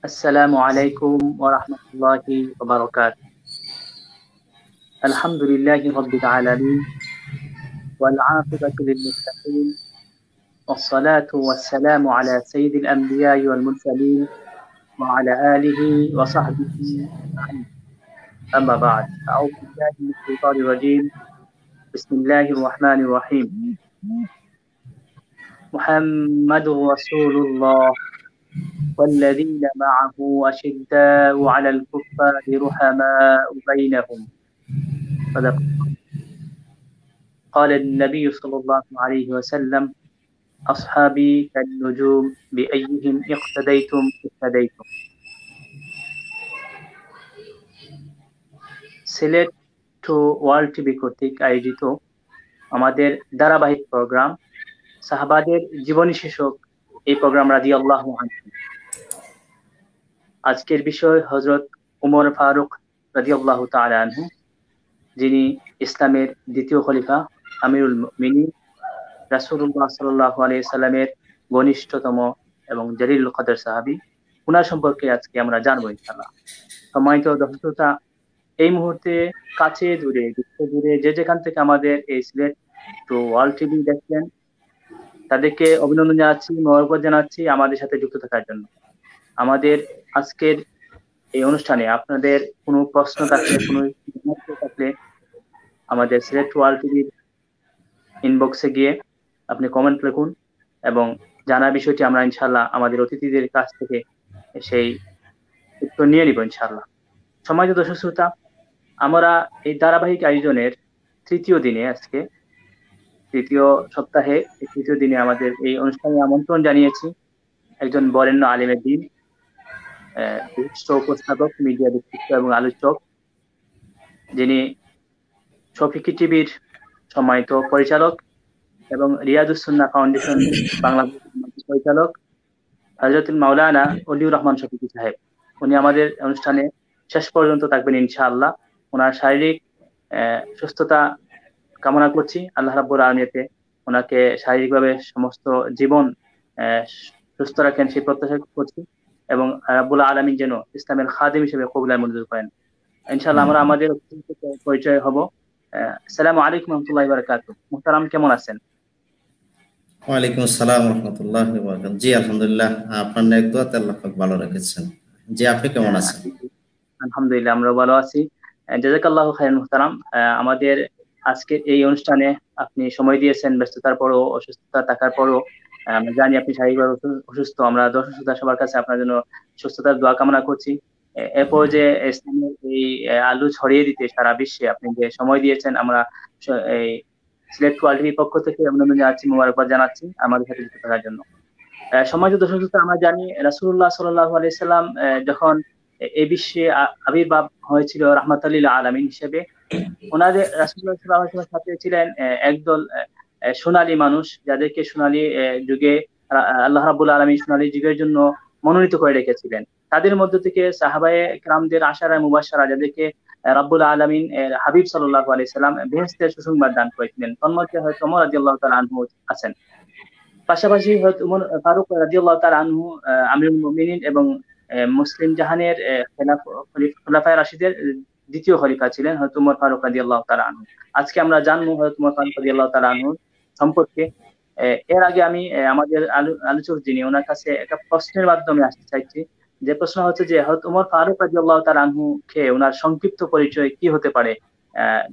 السلام عليكم ورحمة الله وبركاته. الحمد لله رب العالمين والعاقبة للمتقين والصلاة والسلام على سيد الأنبياء والمرسلين وعلى آله وصحبه أجمعين. أما بعد، أعوذ بالله من الشيطان الرجيم. بسم الله الرحمن الرحيم. محمد رسول الله والذين معه أشداء على الكفار رحماء بينهم. صدق. قال النبي صلى الله عليه وسلم: أصحابي كالنجوم بأيهم اقتديتم اهتديتم. Sylhet two world TV কর্তৃক আয়োজিত আমাদের ধারাবাহিক প্রোগ্রাম সাহাবাদের জীবনী শীর্ষক এই প্রোগ্রাম রাদিয়াল্লাহু আনহু। আজকের বিষয় হযরত উমর ফারুক রাদিয়াল্লাহু তাআলা আনহু, যিনি ইসলামের দ্বিতীয় খলিফা, আমিরুল মুমিনিন, রাসূলুল্লাহ সাল্লাল্লাহু আলাইহি সাল্লামের ঘনিষ্ঠতম এবং জলিলুল কদর সাহাবী। উনার সম্পর্কে আজকে আমরা জানবো ইনশাআল্লাহ। সম্মানিত দর্শক, এই মুহূর্তে কাছে দূরে যে যেখান থেকে আমাদের এই সিলেট টু ওয়ার্ল্ড টিভি দেখছেন, তাদেরকে অভিনন্দন জানাচ্ছি, মোবারকবাদ জানাচ্ছি আমাদের সাথে যুক্ত থাকার জন্য। আমাদের আজকের এই অনুষ্ঠানে আপনাদের কোনো প্রশ্ন থাকলে, কোনো থাকলে আমাদের সিলেট ওয়ার্ল্ড টিভির ইনবক্সে গিয়ে আপনি কমেন্ট লিখুন এবং জানা বিষয়টি আমরা ইনশাআল্লাহ আমাদের অতিথিদের কাছ থেকে সেই উত্তর নিয়ে নিব ইনশাআল্লাহ। সম্মানিত দর্শক শ্রোতা, আমরা এই ধারাবাহিক আয়োজনের তৃতীয় দিনে, আজকে তৃতীয় সপ্তাহে তৃতীয় দিনে আমাদের এই অনুষ্ঠানে আমন্ত্রণ জানিয়েছি একজন বরেণ্য আলেমের দিন, বিশিষ্ট উপস্থাপক, মিডিয়া ব্যক্তিত্ব এবং আলোচক, যিনি শফিকি টিভির সম্মানিত পরিচালক এবং রিয়াদুস সুন্নাহ ফাউন্ডেশন বাংলাদেশ পরিচালক হযরতুল মাওলানা ওলিউর রহমান শফিকি সাহেব। উনি আমাদের অনুষ্ঠানে শেষ পর্যন্ত থাকবেন ইনশাআল্লাহ। ওনার শারীরিক সুস্থতা কামনা করছি, আল্লাহ রাব্বুল আলামিন ওনাকে শারীরিকভাবে সমস্ত জীবন সুস্থ রাখেন সেই প্রত্যাশা করছি এবং রাব্বুল আলামিন যেন ইসলামের খাদিম হিসেবে কবুল আর মঞ্জুর করেন ইনশাআল্লাহ। আমরা আমাদের পরিচয় হব। আসসালামু আলাইকুম ওয়া রাহমাতুল্লাহি ওয়া বারাকাতুহু। মুহতারাম, কেমন আছেন? ওয়ালাইকুম আসসালাম ওয়া রাহমাতুল্লাহি ওয়া বারাকাতুহু। জি আলহামদুলিল্লাহ, আপনার নেক দোয়াতে আল্লাহ পাক ভালো রেখেছেন। জি, আপনি কেমন আছেন? আলহামদুলিল্লাহ, আমরা ভালো আছি। জাযাকাল্লাহু খাইরান মুহতারাম। আমাদের আজকের এই অনুষ্ঠানে আপনি সময় দিয়েছেন, ব্যস্ততার পরও, অসুস্থতা থাকার পরও। আমরা জানি আপনি শারীরিকভাবে অসুস্থ। আমরা দর্শক শ্রোতা সবার কাছে আপনার জন্য সুস্থতার দোয়া কামনা করছি। এরপর যে ইসলামের এই আলো ছড়িয়ে দিতে সারা বিশ্বে আপনি যে সময় দিয়েছেন, আমরা এই সিলেট ওয়ার্ল্ড টিভির পক্ষ থেকে অভিনন্দন জানাচ্ছি, মোবারকবাদ জানাচ্ছি আমাদের সাথে যুক্ত থাকার জন্য। সম্মানিত দর্শক শ্রোতা, আমরা জানি রাসূলুল্লাহ সাল্লাল্লাহু আলাইহি সাল্লাম যখন এই বিশ্বে আবির্ভাব হয়েছিল রাহমাতাল লিল আলামিন হিসেবে, ওনাদের রাসূলুল্লাহ সাল্লাল্লাহু আলাইহি ওয়াসাল্লাম সাথে ছিলেন একদল সোনালী মানুষ, যাদেরকে সোনালী যুগে আল্লাহ রাব্বুল আলামিন সোনালী যুগের জন্য মনোনীত করে রেখেছিলেন। তাদের মধ্য থেকে সাহাবায়ে কেরামদের আশারা মুবাশশারা, যাদেরকে রাব্বুল আলামিন হাবিব সাল্লাল্লাহু আলাইহি সাল্লাম বেহেশতের সুসংবাদ দান করেছিলেন। তন্মধ্যে হযরত ওমর রাদিয়াল্লাহু তাআলা আনহু আছেন। পাশাপাশি হযরত উমর ফারুক রাদিয়াল্লাহু তাআলা আনহু আমিরুল মুমিনিন এবং মুসলিম জাহানের খোলাফায়ে রাশিদের দ্বিতীয় খলিফা ছিলেন হযরত উমর ফারুক রাদিয়াল্লাহু তাআলা আনহু। আজকে আমরা জানবো হযরত উমর ফারুক রাদিয়াল্লাহু তাআলা আনহু সম্পর্কে। এর আগে আমি আমাদের আলোচক যিনি, ওনার কাছে একটা প্রশ্নের মাধ্যমে আসতে চাইছি। যে প্রশ্ন হচ্ছে যে হযরত উমর ফারুক রাদিয়াল্লাহু তাআলা আনহু কে, ওনার সংক্ষিপ্ত পরিচয় কি হতে পারে?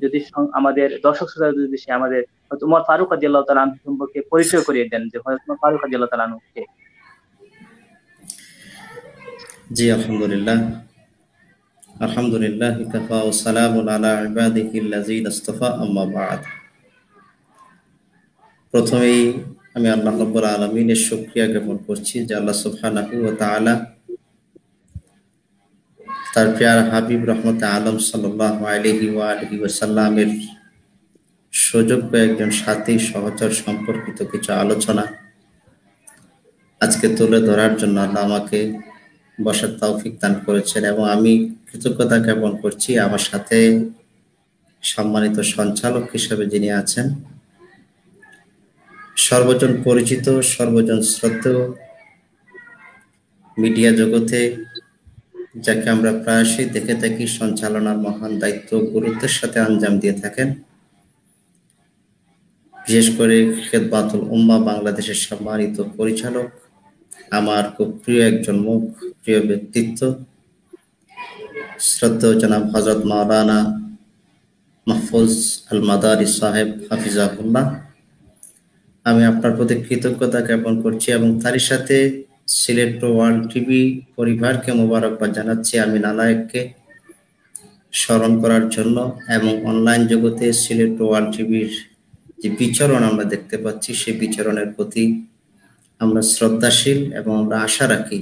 যদি আমাদের দর্শক শ্রোতা যদি সে আমাদের হযরত উমর ফারুক রাদিয়াল্লাহু তাআলা আনহু সম্পর্কে পরিচয় করিয়ে দেন, যে হযরত উমর ফারুক রাদিয়াল্লাহু তাআলা আনহু কে? জি আলহামদুলিল্লাহ, আলহামদুলিল্লাহ কাফা ওয়া সালামুন আলা ইবাদিহিল্লাযীনা ইসতাফা, আম্মা বা'দ। প্রথমেই আমি আল্লাহ রাব্বুল আলামিনের শুকরিয়া জ্ঞাপন করছি যে আল্লাহ সুবহানাহু ওয়া তাআলা তার প্রিয় হাবিব রহমতে আলম সাল্লাল্লাহু আলাইহি ওয়া আলিহি ওয়াসাল্লামের সুযোগ্য একজন সাথী সহচর সম্পর্কিত কিছু আলোচনা আজকে তুলে ধরার জন্য আল্লাহ আমাকে বসার তৌফিক দান করেছেন এবং আমি কৃতজ্ঞতা জ্ঞাপন করছি আমার সাথে সম্মানিত সঞ্চালক হিসেবে যিনি আছেন, সর্বজন পরিচিত, সর্বজন শ্রদ্ধেয়, মিডিয়া জগতে যাকে আমরা প্রায়শই দেখে থাকি সঞ্চালনার মহান দায়িত্ব গুরুত্বের সাথে আঞ্জাম দিয়ে থাকেন, বিশেষ করে খেদমাতুল উম্মাহ বাংলাদেশের সম্মানিত পরিচালক, আমার খুব প্রিয় একজন মুখ, প্রিয় ব্যক্তিত্ব, শ্রদ্ধেয় জনাব হযরত মাওলানা মাহফুজ আল মাদারি সাহেব হাফিজাহুল্লাহ। আমি আপনার প্রতি কৃতজ্ঞতা জ্ঞাপন করছি এবং তারই সাথে সিলেট ওয়ার্ল্ড টিভি পরিবারকে মোবারকবাদ জানাচ্ছি আমি নালায়েককে স্মরণ করার জন্য, এবং অনলাইন জগতে সিলেট ওয়ার্ল্ড টিভির যে বিচরণ আমরা দেখতে পাচ্ছি সেই বিচরণের প্রতি আমরা শ্রদ্ধাশীল এবং আমরা আশা রাখি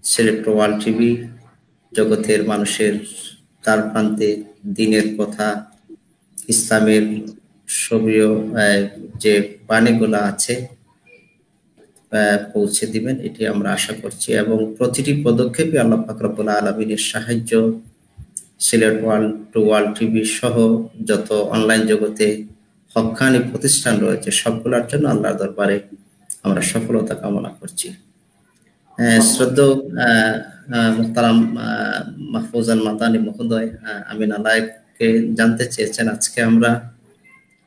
সিলেট ওয়ার্ল্ড টিভি জগতের মানুষের তার প্রান্তে দিনের কথা, ইসলামের সবীয় যে বাণীগুলো আছে পৌঁছে দিবেন, এটি আমরা আশা করছি। এবং প্রতিটি পদক্ষেপে আল্লাহ পাক রব্বুল আলামিনের সাহায্য সিলেট ওয়ার্ল্ড টিভি সহ যত অনলাইন জগতে হক্কানি প্রতিষ্ঠান রয়েছে সবগুলোর জন্য আল্লাহর দরবারে আমরা সফলতা কামনা করছি। শ্রদ্ধেয় মুহতারাম মাহফুজ আল মাদানি মহোদয় আমিন নালায়েককে জানতে চেয়েছেন, আজকে আমরা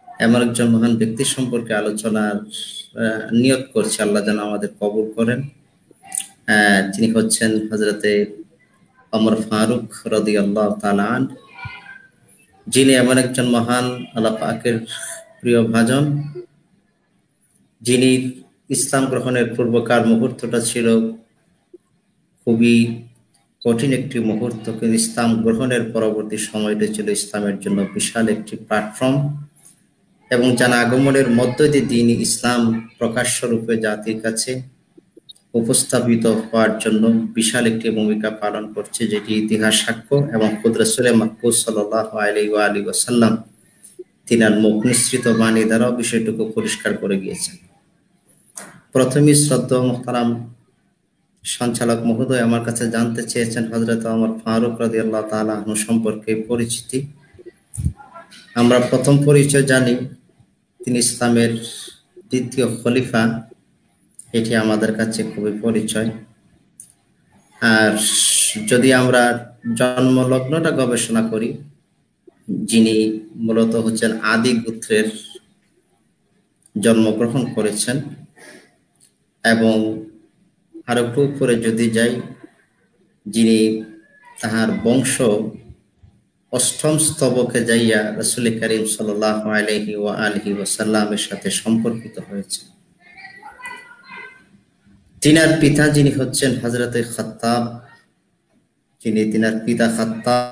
এমন একজন মহান ব্যক্তি সম্পর্কে আলোচনার নিয়ত করছি, আল্লাহ যেন আমাদের কবুল করেন। তিনি হচ্ছেন হযরতে ওমর ফারুক রাদিয়াল্লাহু তাআলা আনহু, যিনি এমন একজন মহান আল্লাহ পাকের প্রিয় ভাজন, যিনি ইসলাম গ্রহণের পূর্বকার মুহূর্তটা ছিল খুবই কঠিন একটি মুহূর্ত, কিন্তু ইসলাম গ্রহণের পরবর্তী সময়টা ছিল ইসলামের জন্য বিশাল একটি প্ল্যাটফর্ম, এবং যার আগমনের মধ্য দিয়ে দিন ইসলাম প্রকাশ্য রূপে জাতির কাছে উপস্থাপিত হওয়ার জন্য বিশাল একটি ভূমিকা পালন করছে, যেটি ইতিহাস সাক্ষ্য। এবং খুদ রাসূল মাকবুজ সাল্লাল্লাহু আলাইহি ওয়া আলিহি ওয়াসাল্লাম তিনার মুখ নিঃসৃত বাণী দ্বারাও বিষয়টুকু পরিষ্কার করে গিয়েছেন। প্রথমেই শ্রদ্ধেয় মুহতারাম সঞ্চালক মহোদয় আমার কাছে জানতে চেয়েছেন হযরত ওমর ফারুক রাদিয়াল্লাহু তাআলা আনহু সম্পর্কে পরিচিতি। আমরা প্রথম পরিচয় জানি, তিনি ইসলামের দ্বিতীয় খলিফা, এটি আমাদের কাছে খুবই পরিচয়। আর যদি আমরা জন্মলগ্নটা গবেষণা করি, যিনি মূলত হচ্ছেন আদি গোত্রের জন্মগ্রহণ করেছেন, এবং আরো একটু উপরে যদি যাই, যিনি তাহার বংশ অষ্টম স্তবকে যাইয়া রাসূল করিম সাল্লাল্লাহু আলাইহি ওয়া আলিহি ওয়াসাল্লামের সাথে সম্পর্কিত হয়েছে। তিনার পিতা যিনি হচ্ছেন হযরতে খাত্তাব, যিনি তিনার পিতা খাত্তাব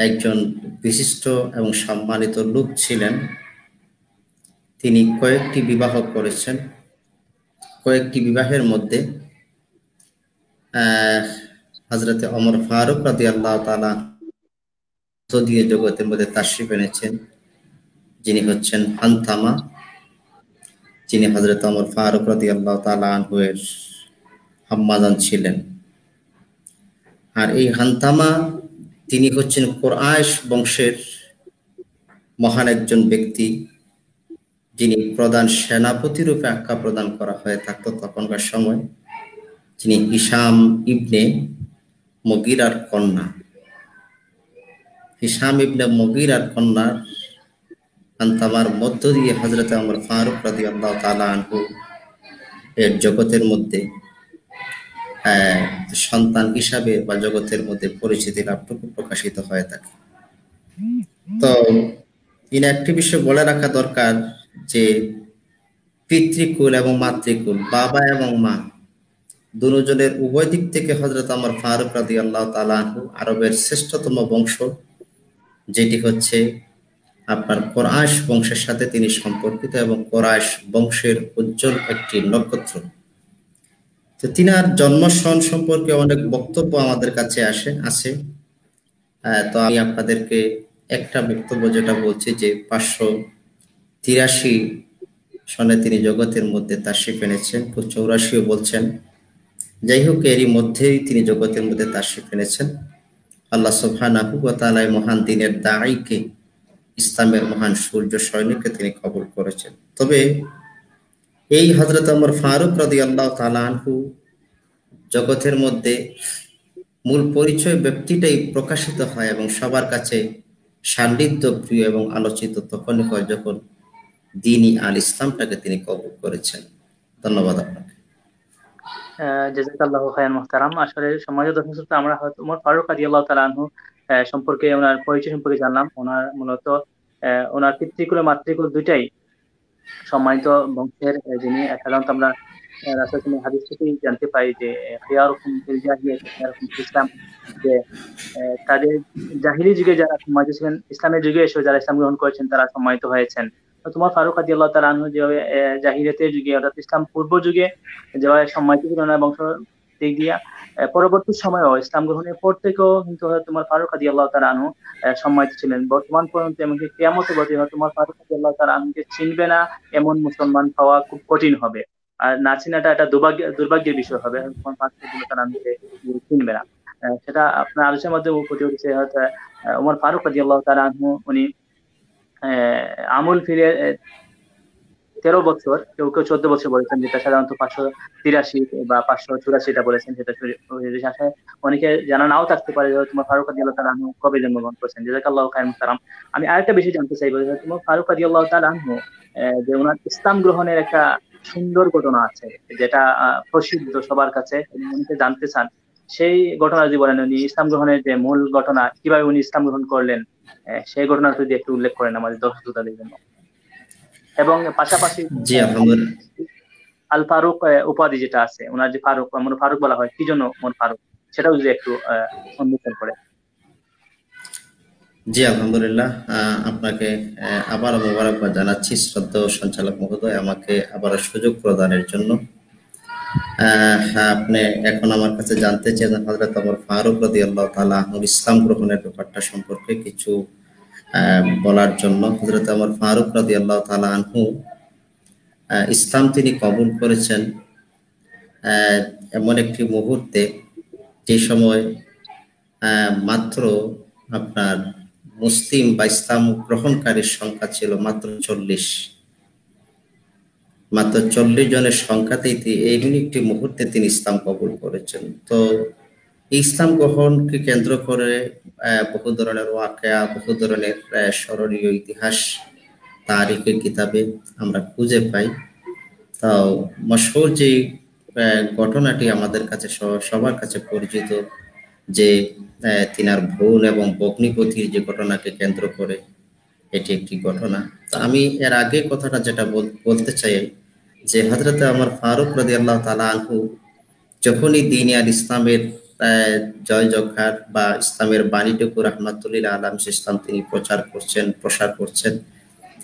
একজন বিশিষ্ট এবং সম্মানিত লোক ছিলেন। তিনি কয়েকটি বিবাহ করেছেন। কয়েকটি বিবাহের মধ্যে হযরতে ওমর ফারুক রাদিয়াল্লাহু তাআলা দিয়ে জগতের মধ্যে তাশরিফ এনেছেন, যিনি হচ্ছেন হানতামা, যিনি হযরত ওমর ফারুক রাদিয়াল্লাহু তাআলা আনহু এর আম্মাজান ছিলেন। আর এই হানতামা তিনি হচ্ছেন কুরাইশ বংশের মহান একজন ব্যক্তি, যিনি প্রধান সেনাপতি রূপে আখ্যা প্রদান করা হয়ে থাকতো তখনকার সময়। যিনি হিশাম ইবনে মুগীরার কন্যা। হিশাম ইবনে মুগীরার কন্যা হানতামার মধ্য দিয়ে হযরত ওমর ফারুক রাদিয়াল্লাহু তাআলা আনহু এর জগতের মধ্যে সন্তান হিসাবে বা জগতের মধ্যে পরিচিতি লাভটুকু প্রকাশিত হয়ে থাকে। তো তিনি একটি বিষয় বলে রাখা দরকার যে পিতৃকুল এবং মাতৃকুল, বাবা এবং মা দুজনের উভয় দিক থেকে হযরত ওমর ফারুক রাদিয়াল্লাহু তাআলা আনহু আরবের শ্রেষ্ঠতম বংশ, যেটি হচ্ছে আপনার কুরাইশ বংশের সাথে তিনি সম্পর্কিত, এবং কুরাইশ বংশের উজ্জ্বল একটি নক্ষত্র। তো তিনার জন্মসন সম্পর্কে অনেক বক্তব্য আমাদের কাছে আছে। তো আমি আপনাদেরকে একটা বক্তব্য যেটা বলছি যে 583 সনে তিনি জগতের মধ্যে তাশরিফ এনেছেন, 84 বলছেন। যাই হোক, এরই মধ্যেই তিনি জগতের মধ্যে তাশরিফ এনেছেন। আল্লাহ সুবহানাহু ওয়া তাআলা মহান দ্বীনের দাঈকে, ইসলামের মহান সূর্য সৈনিককে তিনি কবুল করেছেন। তবে এই হযরত ওমর ফারুক রাদিয়াল্লাহু তাআলা আনহু জগতের মধ্যে মূল পরিচয় ব্যক্তিটাই প্রকাশিত হয় এবং সবার কাছে সান্নিধ্য প্রিয় এবং আলোচিত তখনই হয় যখন দ্বীন-ই আল-ইসলামটাকে তিনি কবুল করেছেন। ধন্যবাদ আপনাকে। জাযাকাল্লাহু খায়রান মুহতারাম। আসলে সম্মানিত দর্শক শ্রোতা, আমরা হয়তো ওমর ফারুক রাদিয়াল্লাহু তাআলা আনহু সম্পর্কে, ওনার পরিচয় সম্পর্কে জানলাম। ওনার মূলত ওনার পিতৃকুল ও মাতৃকুল দুইটাই সম্মানিত বংশের, যিনি সাধারণত আমরা রাসূলুল্লাহ হাদিস থেকেই জানতে পাই যে খিয়ারুকুম ফিল জাহিলিয়াত খিয়ারুকুম ফিল ইসলাম, যে তাদের জাহিলি যুগে যারা সম্মানিত ছিলেন, ইসলামের যুগে এসে যারা ইসলাম গ্রহণ করেছেন তারা সম্মানিত হয়েছেন। তো তোমার ফারুক রাদিয়াল্লাহু তাআলা আনহু যেভাবে জাহিলিয়াতের যুগে অর্থাৎ ইসলাম পূর্ব যুগে যেভাবে সম্মানিত ছিল না বংশ দিক দিয়া, পরবর্তী সময়েও ইসলাম গ্রহণের পর থেকেও কিন্তু তোমার ফারুক রাদিয়াল্লাহু তাআলা আনহু সম্মানিত ছিলেন বর্তমান পর্যন্ত, এমনকি কিয়ামতে পর্যন্ত তোমার ফারুক রাদিয়াল্লাহু তাআলা আনহুকে চিনবে না এমন মুসলমান পাওয়া খুব কঠিন হবে। আর না চিনাটা এটা দুর্ভাগ্যের বিষয় হবে, তোমার ফারুক রাদিয়াল্লাহু তাআলা আনহুকে চিনবে না। সেটা আপনার আলোচনার মাধ্যমে ফুটে উঠেছে। হয়তো ওমর ফারুক রাদিয়াল্লাহু তাআলা আনহু উনি আমল ফিরে 13 বছর, কেউ কেউ 14 বছর বলেছেন, যেটা সাধারণত 583 বা 584টা বলেছেন, সেটা আসলে অনেকে জানা নাও থাকতে পারে যে তোমার ফারুক রাদিয়াল্লাহু তাআলা আনহু কবে জন্মগ্রহণ করেছেন। জাযাকাল্লাহু খায়রান মুহতারাম। আমি আরেকটা বিষয় জানতে চাইবো যে তোমার ফারুক রাদিয়াল্লাহু তাআলা আনহু যে ওনার ইসলাম গ্রহণের একটা সুন্দর ঘটনা আছে, যেটা প্রসিদ্ধ সবার কাছে, অনেকে জানতে চান। সেই ঘটনা যদি বলেন, উনি ইসলাম গ্রহণের যে মূল ঘটনা, কিভাবে উনি ইসলাম গ্রহণ করলেন, সেই ঘটনাটা যদি একটু উল্লেখ করেন আমাদের দর্শকদের জন্য। এবং পাশাপাশি জি আলহামদুলিল্লাহ। আল ফারুক উপাধি যেটা আছে, ওনার যে ফারুক, মনে ফারুক বলা হয়, কি জন্য মন ফারুক, সেটাও যদি একটু উল্লেখ করে। জি আলহামদুলিল্লাহ, আপনাকে আবারও মোবারকবাদ জানাচ্ছি শ্রদ্ধেয় সঞ্চালক মহোদয়, আমাকে আবারও সুযোগ প্রদানের জন্য। আপনি এখন আমার কাছে জানতে চেয়েছেন হযরত ওমর ফারুক রাদিয়াল্লাহু তাআলা আনহু ইসলাম গ্রহণের ব্যাপারটা সম্পর্কে কিছু বলার জন্য। হযরত ওমর ফারুক রাদিয়াল্লাহু তাআলা আনহু ইসলাম তিনি কবুল করেছেন এমন একটি মুহূর্তে, যে সময় মাত্র আপনার মুসলিম বা ইসলাম গ্রহণকারীর সংখ্যা ছিল মাত্র 40। মাত্র 40 জনের সংখ্যাতেই এইরকম একটি মুহূর্তে তিনি ইসলাম কবুল করেছেন। তো ইসলাম গ্রহণকে কেন্দ্র করে বহু ধরনের ওয়াকিয়া, বহু ধরনের স্মরণীয় ইতিহাস তারিখের কিতাবে আমরা খুঁজে পাই। তাও মশহুর যে ঘটনাটি আমাদের কাছে সবার কাছে পরিচিত, যে তিনার বোন এবং ভগ্নিপতির যে ঘটনাকে কেন্দ্র করে এটি একটি ঘটনা। তো আমি এর আগে কথাটা যেটা বলতে চাই, যে হযরত ওমর ফারুক রাদিয়াল্লাহু তাআলা আনহু যখনই দ্বীন আল ইসলামের জয় জয়কার বা ইসলামের বাণীটুকু রাহমাতুল লিল আলামিন ইসলাম তিনি প্রসার করছেন,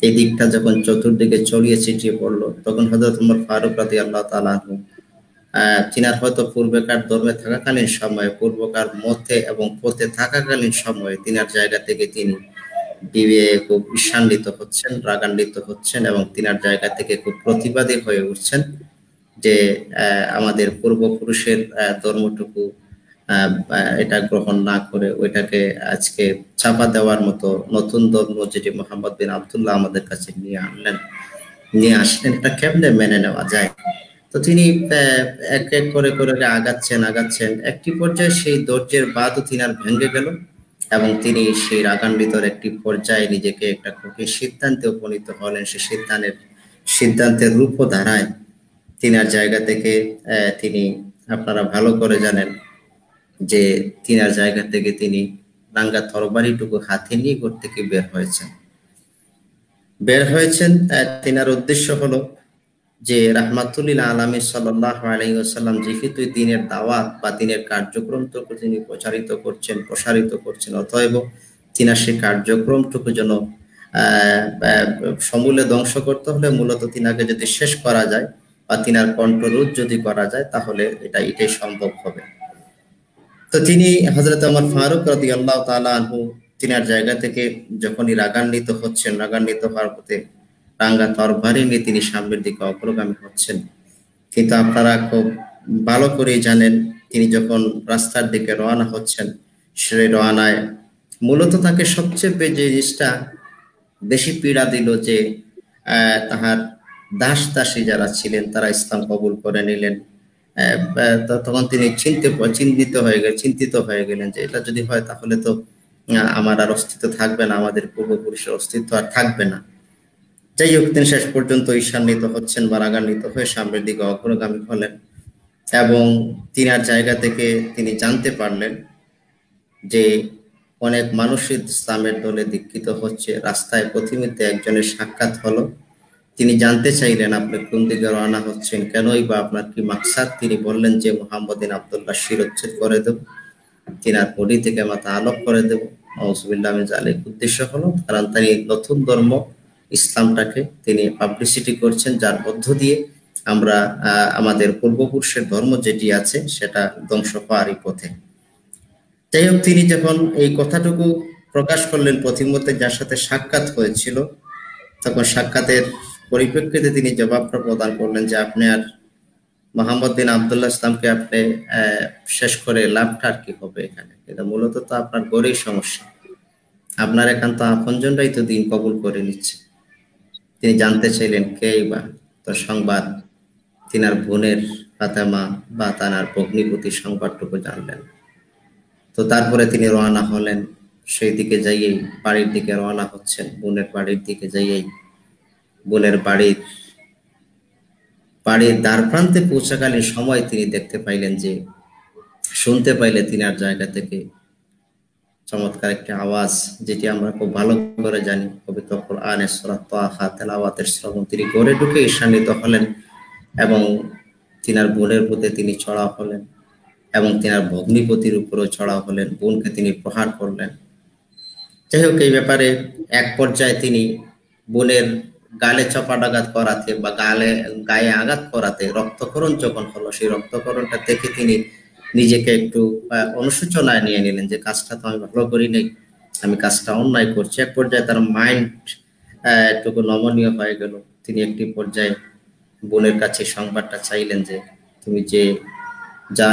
এই দিকটা যখন চতুর্দিকে ছড়িয়ে ছিটিয়ে পড়লো, তখন হযরত ওমর ফারুক রাদিয়াল্লাহু তাআলা আনহু তিনার হয়তো পূর্বেকার ধর্মে থাকাকালীন সময়ে, পূর্বকার মতে এবং পথে থাকাকালীন সময়ে তিনার জায়গা থেকে তিনি খুব ঈর্ষান্বিত হচ্ছেন, রাগান্বিত হচ্ছেন এবং তিনার জায়গা থেকে খুব প্রতিবাদী হয়ে উঠছেন, যে আমাদের পূর্বপুরুষের ধর্মটুকু এটা গ্রহণ না করে ওইটাকে আজকে চাপা দেওয়ার মতো নতুন ধর্ম যেটি মুহাম্মদ বিন আব্দুল্লাহ আমাদের কাছে নিয়ে আসলেন, এটা কেমনে মেনে নেওয়া যায়। তো তিনি এক এক করে করে আগাচ্ছেন। একটি পর্যায়ে সেই ধৈর্যের বাঁধও তিনার ভেঙে গেল এবং তিনি সেই রাগান্বিতর একটি পর্যায়ে নিজেকে একটা কঠিন সিদ্ধান্তে উপনীত হলেন। সেই সিদ্ধান্তের রূপ ধারায় তিনার জায়গা থেকে তিনি, আপনারা ভালো করে জানেন যে তিনার জায়গা থেকে তিনি রাঙ্গা তরবারিটুকু হাতে নিয়ে ঘর থেকে বের হয়েছেন। তিনার উদ্দেশ্য হলো যে রাহমাতুল লিল আলামিন সাল্লাল্লাহু আলাইহি ওয়াসাল্লাম যেহেতু দ্বীনের দাওয়াত বা দ্বীনের কার্যক্রমটুকু তিনি প্রসারিত করছেন, অতএব তিনার সেই কার্যক্রমটুকু যেন সমূলে ধ্বংস করতে হলে মূলত তিনাকে যদি শেষ করা যায় বা তিনার কণ্ঠরোধ যদি করা যায়, তাহলে এটাই সম্ভব হবে। তো তিনি হযরত ওমর ফারুক রাদিয়াল্লাহু তাআলা আনহু তিনার জায়গা থেকে যখনই রাগান্বিত হওয়ার পথে রাঙ্গা তরবারি নিয়ে তিনি সামনের দিকে অগ্রগামী হচ্ছেন। কিন্তু আপনারা খুব ভালো করে জানেন, তিনি যখন রাস্তার দিকে রওনা হচ্ছেন, সেই রওনায় মূলত তাকে সবচেয়ে যে জিনিসটা বেশি পীড়া দিল, যে তাহার দাস দাসী যারা ছিলেন তারা ইসলাম কবুল করে নিলেন। তখন তিনি চিন্তিত হয়ে গেলেন যে এটা যদি হয় তাহলে তো আমার আর অস্তিত্ব থাকবে না, আমাদের পূর্বপুরুষের অস্তিত্ব আর থাকবে না। যাই হোক, তিনি শেষ পর্যন্ত ঈর্ষান্বিত হচ্ছেন বা রাগান্বিত হয়ে সামনের দিকে অগ্রগামী হলেন এবং তিনার জায়গা থেকে তিনি জানতে পারলেন যে অনেক মানুষ ইসলামের দলে দীক্ষিত হচ্ছে। রাস্তায় প্রতিমধ্যে একজনের সাক্ষাৎ হলো। তিনি জানতে চাইলেন আপনি কোন দিকে রওনা হচ্ছেন, কেনই বা আপনার কি মাকসাদ। তিনি বললেন যে মুহাম্মদ বিন আব্দুল্লাহ শিরোচ্ছেদ করে দেব, তিনার বডি থেকে মাথা আলোক করে দেব। আউযুবিল্লাহি মিন যালিক উদ্দেশ্য হলো কারণ তিনি নতুন ধর্ম ইসলামটাকে তিনি পাবলিসিটি করছেন, যার মধ্য দিয়ে আমরা আমাদের পূর্বপুরুষের ধর্ম যেটি আছে সেটা ধ্বংস হওয়ারই পথে। যাই হোক, তিনি যখন এই কথাটুকু প্রকাশ করলেন প্রতিমধ্যে যার সাথে সাক্ষাৎ হয়েছিল, তখন সাক্ষাতের পরিপ্রেক্ষিতে তিনি জবাবটা প্রদান করলেন যে আপনি আর মোহাম্মদ বিন আব্দুল্লাহ ইসলামকে আপনি শেষ করে লাভটা আর কি হবে এখানে। এটা মূলত তো আপনার গড়েই সমস্যা, আপনার একান্ত আপনজনরাই তো দিন কবুল করে নিচ্ছে। তিনি জানতে চাইলেন কে বা তোর সংবাদ। তিনার বোনের ফাতেমা বা তার ভগ্নিপতির সংবাদটুকু জানলেন। তো তারপরে তিনি রওনা হলেন, সেই দিকে যাইয়েই বাড়ির দিকে রওনা হচ্ছেন। বোনের বাড়ির দিকে যাইয়েই বোনের বাড়ির দ্বার প্রান্তে পৌঁছাকালীন সময় তিনি দেখতে পাইলেন যে শুনতে পাইলে তিনার জায়গা থেকে চমৎকার একটি আওয়াজ, যেটি আমরা খুব ভালো করে জানি পবিত্র কোরআনের সূরা তাহা তেলাওয়াতের শ্রবণ। তিনি ঘরে ঢুকে ঈর্ষান্বিত হলেন এবং তিনার বোনের প্রতি তিনি চড়াও হলেন এবং তিনার ভগ্নিপতির উপরেও চড়াও হলেন। বোনকে তিনি প্রহার করলেন। যাই হোক, এই ব্যাপারে এক পর্যায়ে তিনি বোনের গালে চপাটাঘাত করাতে বা গায়ে আঘাত করাতে রক্তক্ষরণ যখন হলো, সেই রক্তক্ষরণটা দেখে তিনি নিজেকে একটু অনুশোচনায় নিয়ে নিলেন যে কাজটা তো আমি ভালো করি নাই, আমি কাজটা অন্যায় করছি। এক পর্যায়ে তার মাইন্ড একটু নমনীয় হয়ে গেল। তিনি একটি পর্যায়ে বোনের কাছে সংবাদটা চাইলেন যে তুমি যে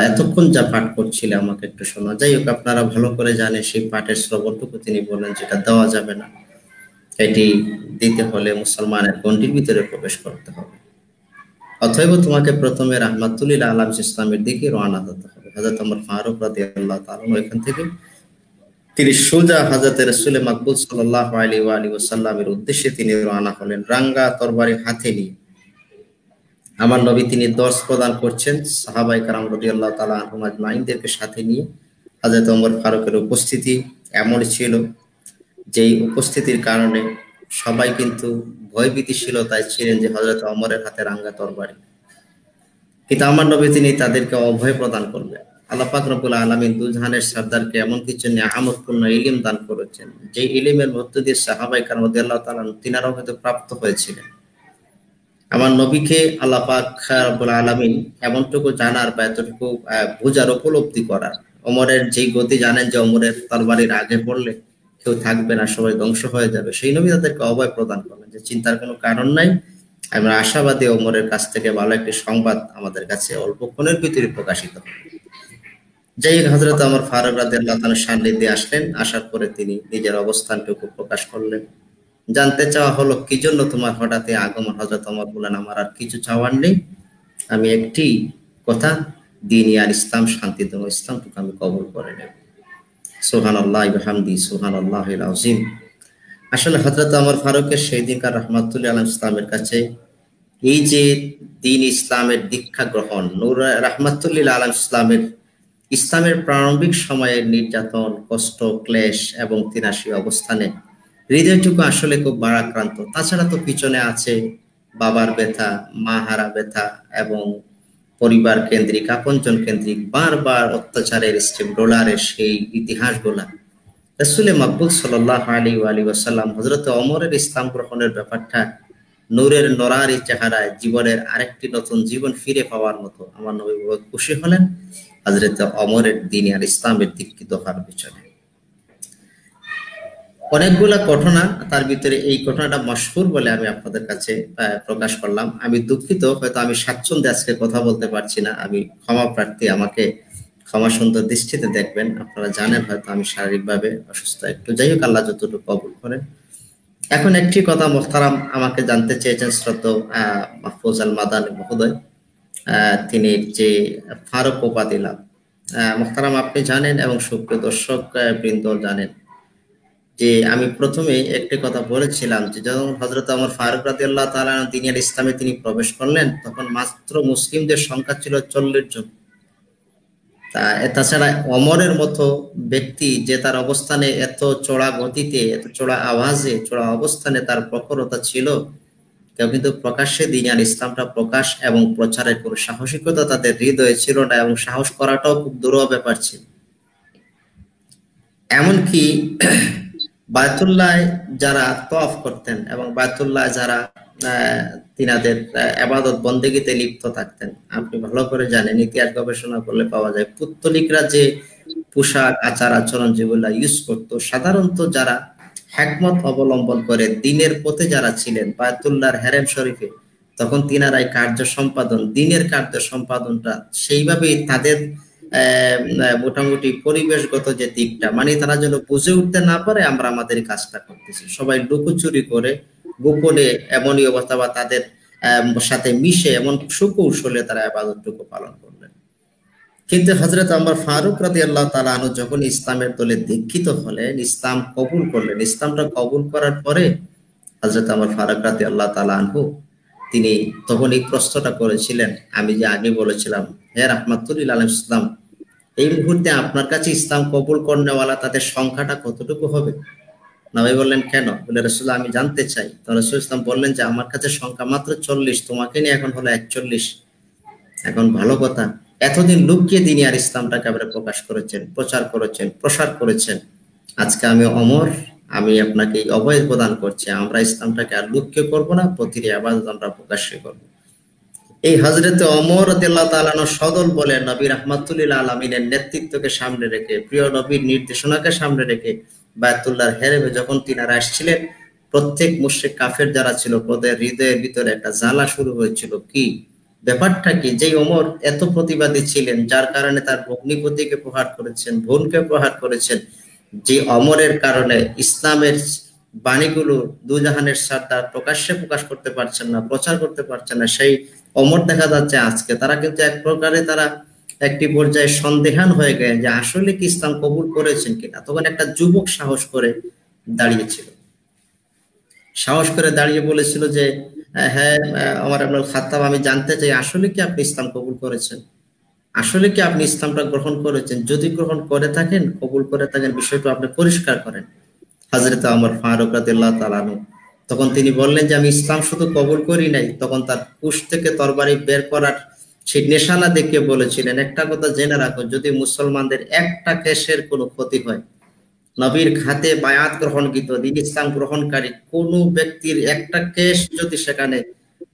এতক্ষণ যা পাঠ করছিলে আমাকে একটু শোনা। যাই হোক, আপনারা ভালো করে জানেন সেই পাঠের শ্রবণটুকু তিনি বললেন যেটা দেওয়া যাবে না, এটি দিতে হলে মুসলমানের গণ্ডির ভিতরে প্রবেশ করতে হবে, অতএব তোমাকে প্রথমে রাহমাতুল লিল আলামিন ইসলামের দিকে রওনা হতে হবে। হযরত ওমর ফারুক রাদিয়াল্লাহু তাআলা এখান থেকে তিনি সোজা হযরত রাসূল মাকবুল সাল্লাল্লাহু আলাইহি ওয়াসাল্লামের উদ্দেশ্যে তিনি রওনা হলেন, রাঙ্গা তরবারি হাতে নিয়ে। আমার নবী তিনি দর্শ প্রদান করছেন সাহাবায়ে কেরাম রাদিয়াল্লাহু তাআলা আনহুম আজমাইনদেরকে সাথে নিয়ে। হযরত ওমর ফারুকের উপস্থিতি এমন ছিল যেই উপস্থিতির কারণে সবাই কিন্তু ভয়ভীতিশীলতায় ছিলেন যে হযরত ওমরের হাতে রাঙ্গা তরবারি। কিন্তু আমার নবী তিনি তাদেরকে অভয় প্রদান করবেন। আল্লাহ পাক রব্বুল আলামিন দুজাহানের সরদারকে এমন কিছু নিয়ামতপূর্ণ ইলম দান করেছেন যে ইলমের মধ্য দিয়ে সাহাবায়ে কেরাম রাদিয়াল্লাহু তাআলা তিনারাও হয়তো প্রাপ্ত হয়েছিলেন। আমার নবীকে আল্লাহ পাক রব্বুল আলামিন এমনটুকু জানার বা এতটুকু বোঝার উপলব্ধি করার, ওমরের যেই গতি জানেন যে ওমরের তরবারির আগে পড়লে কেউ থাকবে না, সবাই ধ্বংস হয়ে যাবে, সেই নবী তাদেরকে অভয় প্রদান করলেন যে চিন্তার কোনো কারণ নাই, আমরা আশাবাদী ওমরের কাছ থেকে ভালো একটি সংবাদ আমাদের কাছে অল্পক্ষণের ভিতরে প্রকাশিত হবে। যাই হোক, হযরত ওমর ফারুক রাদিয়াল্লাহু তাআলা সান্নিধ্যে আসলেন। আসার পরে তিনি নিজের অবস্থানটুকু প্রকাশ করলেন। জানতে চাওয়া হলো কি জন্য তোমার হঠাৎ আগমন। হযরত ওমর বললেন আমার আর কিছু চাওয়ার নেই, আমি একটি কথা, দ্বীন আর ইসলাম, শান্তি ধর্ম ইসলামটুকু আমি কবুল করে নেব। সুবহানাল্লাহ ওয়া বিহামদি সুবহানাল্লাহিল আযীম। আসলে হযরত ওমর ফারুকের সেই দিনকার রাহমাতুল লিল আলামিন ইসলামের কাছে এই যে দ্বীন ইসলামের দীক্ষা গ্রহণ, নূর রাহমাতুল লিল আলামিন ইসলামের প্রারম্ভিক সময়ের নির্যাতন, কষ্ট, ক্লেশ এবং তিনাশি অবস্থানে হৃদয়টুকু আসলে খুব ভারাক্রান্ত। তাছাড়া তো পিছনে আছে বাবার ব্যথা, মা হারা ব্যথা এবং পরিবার কেন্দ্রিক, আপনজন কেন্দ্রিক বারবার অত্যাচারের স্টেপ ডলারের সেই ইতিহাসগুলা। রাসূল মাকবুল সাল্লাল্লাহু আলাইহি ওয়াসাল্লাম হযরত ওমরের ইসলাম গ্রহণের ব্যাপারটা নূরের নরারি চেহারায় জীবনের আরেকটি নতুন জীবন ফিরে পাওয়ার মতো আমার নবী বহুত খুশি হলেন হযরত ওমরের দ্বীন আর ইসলামের দীক্ষিত হওয়ার পিছনে। অনেকগুলা ঘটনা, তার ভিতরে এই ঘটনাটা মশহুর বলে আমি আপনাদের কাছে প্রকাশ করলাম। আমি দুঃখিত, হয়তো আমি স্বাচ্ছন্দ্যে আজকে কথা বলতে পারছি না, আমি ক্ষমা প্রার্থী, আমাকে ক্ষমা সুন্দর দৃষ্টিতে দেখবেন। আপনারা জানেন হয়তো আমি শারীরিকভাবে অসুস্থ একটু। যাই হোক, আল্লাহ যতটুকু কবুল করেন। এখন একটি কথা মোহতারাম আমাকে জানতে চেয়েছেন শ্রদ্ধেয় মাহফুজ আল মাদানী মহোদয়, তিনি যে ফারুক উপাধি লাভ, মোহতারাম আপনি জানেন এবং সুপ্রিয় দর্শক বৃন্দ জানেন যে আমি প্রথমে একটি কথা বলেছিলাম যে যখন হযরত ওমর ফারুক রাদিয়াল্লাহু তাআলা দিনের ইসলামে তিনি প্রবেশ করলেন, তখন মাত্র মুসলিমদের সংখ্যা ছিল 40 জন। তাছাড়া ওমরের মতো ব্যক্তি যে তার অবস্থানে এত চড়া গতিতে, এত চড়া আওয়াজে, চড়া অবস্থানে তার প্রখরতা ছিল, কেউ কিন্তু প্রকাশ্যে দিন আর ইসলামটা প্রকাশ এবং প্রচারের কোনো সাহসিকতা তাদের হৃদয়ে ছিল না, এবং সাহস করাটাও খুব দুরূহ ব্যাপার ছিল। এমনকি বায়তুল্লাহ যারা তওয়াফ করতেন এবং বায়তুল্লাহ যারা তিনাদের ইবাদত বন্দেগীতে লিপ্ত থাকতেন, আপনি ভালো করে জানেন, ইতিহাস গবেষণা করলে পাওয়া যায় পুত্তলিকরা যে পোশাক আচার আচরণ যেগুলা ইউজ করতো, সাধারণত যারা হিকমত অবলম্বন করে দিনের পথে যারা ছিলেন বায়তুল্লাহর হেরেম শরীফে, তখন তিনারাই কার্য সম্পাদন, দিনের কার্য সম্পাদনটা সেইভাবেই তাদের মোটামুটি পরিবেশগত যে দিকটা, মানে তারা যেন বুঝে উঠতে না পারে আমরা আমাদের কাজটা করতেছি, সবাই লুকোচুরি করে গোপনে এমনই অবস্থা বা তাদের সাথে মিশে এমন সুকৌশলে তারা ইবাদতটুকু পালন করলেন। কিন্তু হযরত ওমর ফারুক রাদিয়াল্লাহু তাআলা আনহু যখন ইসলামের দলে দীক্ষিত হলেন, ইসলাম কবুল করলেন, ইসলামটা কবুল করার পরে হযরত ওমর ফারুক রাদিয়াল্লাহু তাআলা আনহু তিনি তখন এই প্রশ্নটা করেছিলেন, আমি যে আগে বলেছিলাম, হে রাহমাতুল লিল আলামিন ইসলাম, এই মুহূর্তে আপনার কাছে ইসলাম কবুল করনেওয়ালা তাদের সংখ্যাটা কতটুকু হবে? নবী বললেন, কেন? বলে, রাসূল আমি জানতে চাই। তো রাসূল ইসলাম বললেন যে আমার কাছে সংখ্যা মাত্র 40, তোমাকে নিয়ে এখন হলো 41। এখন ভালো কথা, এতদিন লুকিয়ে দিনই আর ইসলামটাকে একেবারে প্রকাশ করেছেন, প্রচার করেছেন, প্রসার করেছেন। আজকে আমি ওমর, আমি আপনাকে অভয় প্রদান করছি, আমরা ইসলামটাকে আর লুকিয়ে করব না, প্রতিটি ইবাদত আমরা প্রকাশ্য করব। এই হযরতে ওমর রাদিয়াল্লাহু তাআলা সদল বলে নবী রাহমাতুল লিল আলামিনের নেতৃত্বকে সামনে রেখে, প্রিয় নবীর নির্দেশনাকে সামনে রেখে বায়তুল্লাহর হেরেমে যখন তিনারা আসছিলেন, প্রত্যেক মুশরিক কাফের যারা ছিল ওদের হৃদয়ের ভিতরে একটা জ্বালা শুরু হয়েছিল। কি ব্যাপারটা কি? যে ওমর এত প্রতিবাদী ছিলেন, যার কারণে তার ভগ্নিপতিকে প্রহার করেছেন, বোনকে প্রহার করেছেন, যে ওমরের কারণে ইসলামের বাণীগুলো দুজাহানের সরদার প্রকাশ্যে প্রকাশ করতে পারছেন না, প্রচার করতে পারছেন না, সেই ওমর দেখা যাচ্ছে আজকে তারা কিন্তু এক প্রকারে তারা একটি পর্যায়ে সন্দেহান হয়ে গেলেন যে আসলে কি ইসলাম কবুল করেছেন কিনা। তখন একটা যুবক সাহস করে দাঁড়িয়েছিল, সাহস করে দাঁড়িয়ে বলেছিল যে হ্যাঁ ওমর ইবনে খাত্তাব, আমি জানতে চাই আসলে কি আপনি ইসলাম কবুল করেছেন, আসলে কি আপনি ইসলামটা গ্রহণ করেছেন? যদি গ্রহণ করে থাকেন, কবুল করে থাকেন, বিষয়টা আপনি পরিষ্কার করেন। হযরত ওমর ফারুক রাদিয়াল্লাহু তাআলা আনহু তখন তিনি বললেন যে আমি ইসলাম শুধু কবুল করি নাই, তখন তার কুশ থেকে তরবারি বের করার সেই নিশানা দেখে বলেছিলেন, একটা কথা জেনে রাখো, যদি মুসলমানদের একটা কেশের কোনো ক্ষতি হয়, নবীর খাতে বায়াত গ্রহণকৃত দিন ইসলাম গ্রহণকারী কোন ব্যক্তির একটা কেশ যদি সেখানে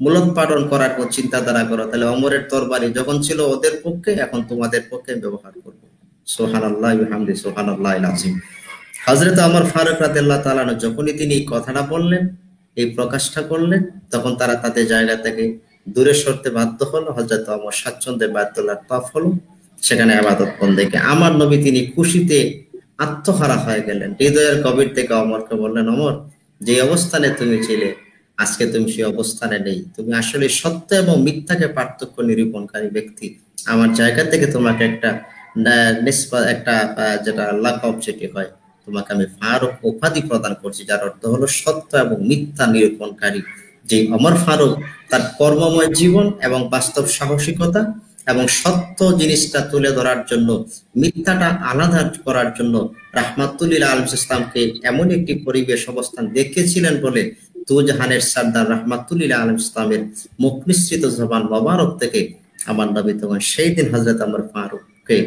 মূলোৎপাটন করার কোন চিন্তাধারা করো, তাহলে ওমরের তরবারি যখন ছিল ওদের পক্ষে, এখন তোমাদের পক্ষে ব্যবহার করবো। সুবহানাল্লাহ ওয়া বিহামদিহি, সুবহানাল্লাহিল আযীম। হযরত ওমর ফারুক রাদিয়াল্লাহু তাআলা যখনই তিনি এই কথাটা বললেন, এই প্রকাশটা করলেন, তখন তারা তাদের জায়গা থেকে দূরে সরতে বাধ্য হলো। হযরত ওমর স্বাচ্ছন্দ্যে বায়তুল্লাহ তওয়াফ হলো, সেখানে ইবাদত বন্দেগী। আমার নবী তিনি খুশিতে আত্মহারা হয়ে গেলেন। হৃদয়ের গভীর থেকে ওমরকে বললেন, ওমর, যে অবস্থানে তুমি ছিলে আজকে তুমি সেই অবস্থানে নেই, তুমি আসলে সত্য এবং মিথ্যাকে পার্থক্য নিরূপণকারী ব্যক্তি। আমার জায়গা থেকে তোমাকে একটা একটা যেটা লাকব যেটি হয়, তোমাকে আমি ফারুক উপাধি প্রদান করছি, যার অর্থ হলো সত্য এবং মিথ্যা নিরূপণকারী। যে ওমর ফারুক তার কর্মময় জীবন এবং বাস্তব সাহসিকতা এবং সত্য জিনিসটা তুলে ধরার জন্য, মিথ্যাটা আলাদা করার জন্য রাহমাতুল লিল আলামিন ইসলামকে এমন একটি পরিবেশ অবস্থান দেখিয়েছিলেন বলে দুজাহানের সরদার রাহমাতুল লিল আলামিন ইসলামের মুখ নিঃসৃত জবান মোবারক থেকে আমার নবী তখন সেই দিন হযরত ওমর ফারুককে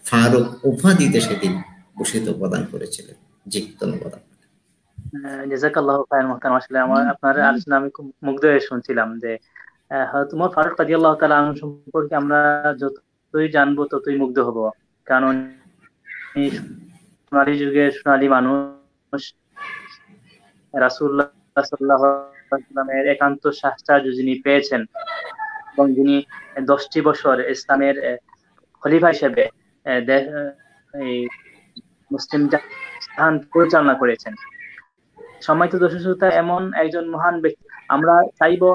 ফারুক উপাধিতে সেদিন ভূষিত প্রদান করেছিলেন। জি, ধন্যবাদ। জাযাকাল্লাহু খায়রান মুহতারাম। আসলে আমার আপনার আলোচনা আমি খুব মুগ্ধ হয়ে শুনছিলাম যে হযরত ওমর ফারুক রাদিয়াল্লাহু তাআলা আনহু সম্পর্কে আমরা যতই জানবো ততই মুগ্ধ হব, কারণ এই সোনালী যুগের সোনালী মানুষ, রাসূলুল্লাহ সাল্লাল্লাহু আলাইহি ওয়াসাল্লামের একান্ত সাহচর্য যিনি পেয়েছেন এবং যিনি 10টি বছর ইসলামের খলিফা হিসেবে এই মুসলিম জাহান পরিচালনা করেছেন, সম্মানিত দর্শক শ্রোতা, এমন একজন মহান ব্যক্তি আমরা চাইবো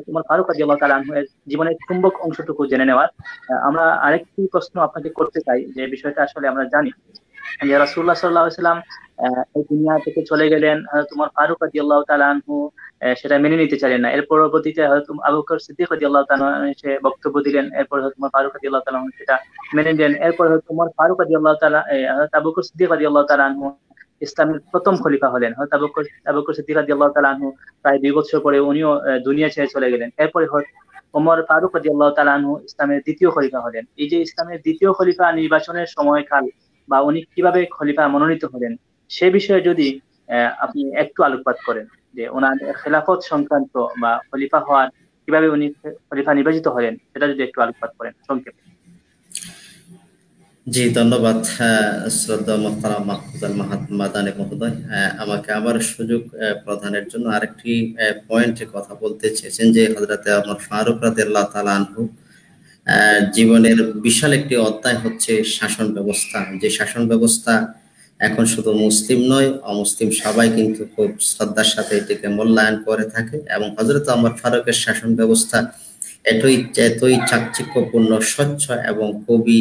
তোমার ফারুক রাদিয়াল্লাহু তাআলা আনহু এর জীবনের চুম্বক অংশটুকু জেনে নেওয়ার। আমরা আরেকটি প্রশ্ন আপনাকে করতে চাই, যে বিষয়টা আসলে আমরা জানি যে রাসূলুল্লাহ সাল্লাল্লাহু আলাইহি ওয়াসাল্লাম এই দুনিয়া থেকে চলে গেলেন, তোমার ফারুক রাদিয়াল্লাহু তাআলা আনহু সেটা মেনে নিতে চাইলেন না। এর পরবর্তীতে হযরত আবু বকর সিদ্দিক রাদিয়াল্লাহু তাআলা সে বক্তব্য দিলেন, এরপর হযরত তোমার ফারুক রাদিয়াল্লাহু তাআলা সেটা মেনে নিলেন। এরপর হযরত তোমার ফারুক রাদিয়াল্লাহু তাআলা হযরত আবু বকর সিদ্দিক রাদিয়াল্লাহু তাআলা আনহু ইসলামের প্রথম খলিফা হলেন। হযরত আবু বকর সিদ্দিক রাদিয়াল্লাহু তাআলা আনহু প্রায় 2 বছর পরে উনিও দুনিয়া ছেড়ে চলে গেলেন। এরপরে ওমর ফারুক রাদিয়াল্লাহু তাআলা আনহু ইসলামের দ্বিতীয় খলিফা হলেন। এই যে ইসলামের দ্বিতীয় খলিফা নির্বাচনের সময়কাল বা উনি কিভাবে খলিফা মনোনীত হলেন সে বিষয়ে যদি আপনি একটু আলোকপাত করেন, যে ওনার খেলাফত সংক্রান্ত বা খলিফা হওয়ার কিভাবে উনি খলিফা নির্বাচিত হলেন সেটা যদি একটু আলোকপাত করেন সংক্ষেপে। জি, ধন্যবাদ শ্রদ্ধা মোহতারাম মাহফুজাল মাদানী মহোদয়, আমাকে আবার সুযোগ প্রদানের জন্য। আরেকটি পয়েন্টে কথা বলতে চেয়েছেন যে হযরতে ওমর ফারুক রাদিয়াল্লাহু তাআলা আনহু জীবনের বিশাল একটি অধ্যায় হচ্ছে শাসন ব্যবস্থা, যে শাসন ব্যবস্থা এখন শুধু মুসলিম নয় অমুসলিম সবাই কিন্তু খুব শ্রদ্ধার সাথে এটিকে মূল্যায়ন করে থাকে। এবং হযরত ওমর ফারুকের শাসন ব্যবস্থা এতই চাকচিক্যপূর্ণ, স্বচ্ছ এবং খুবই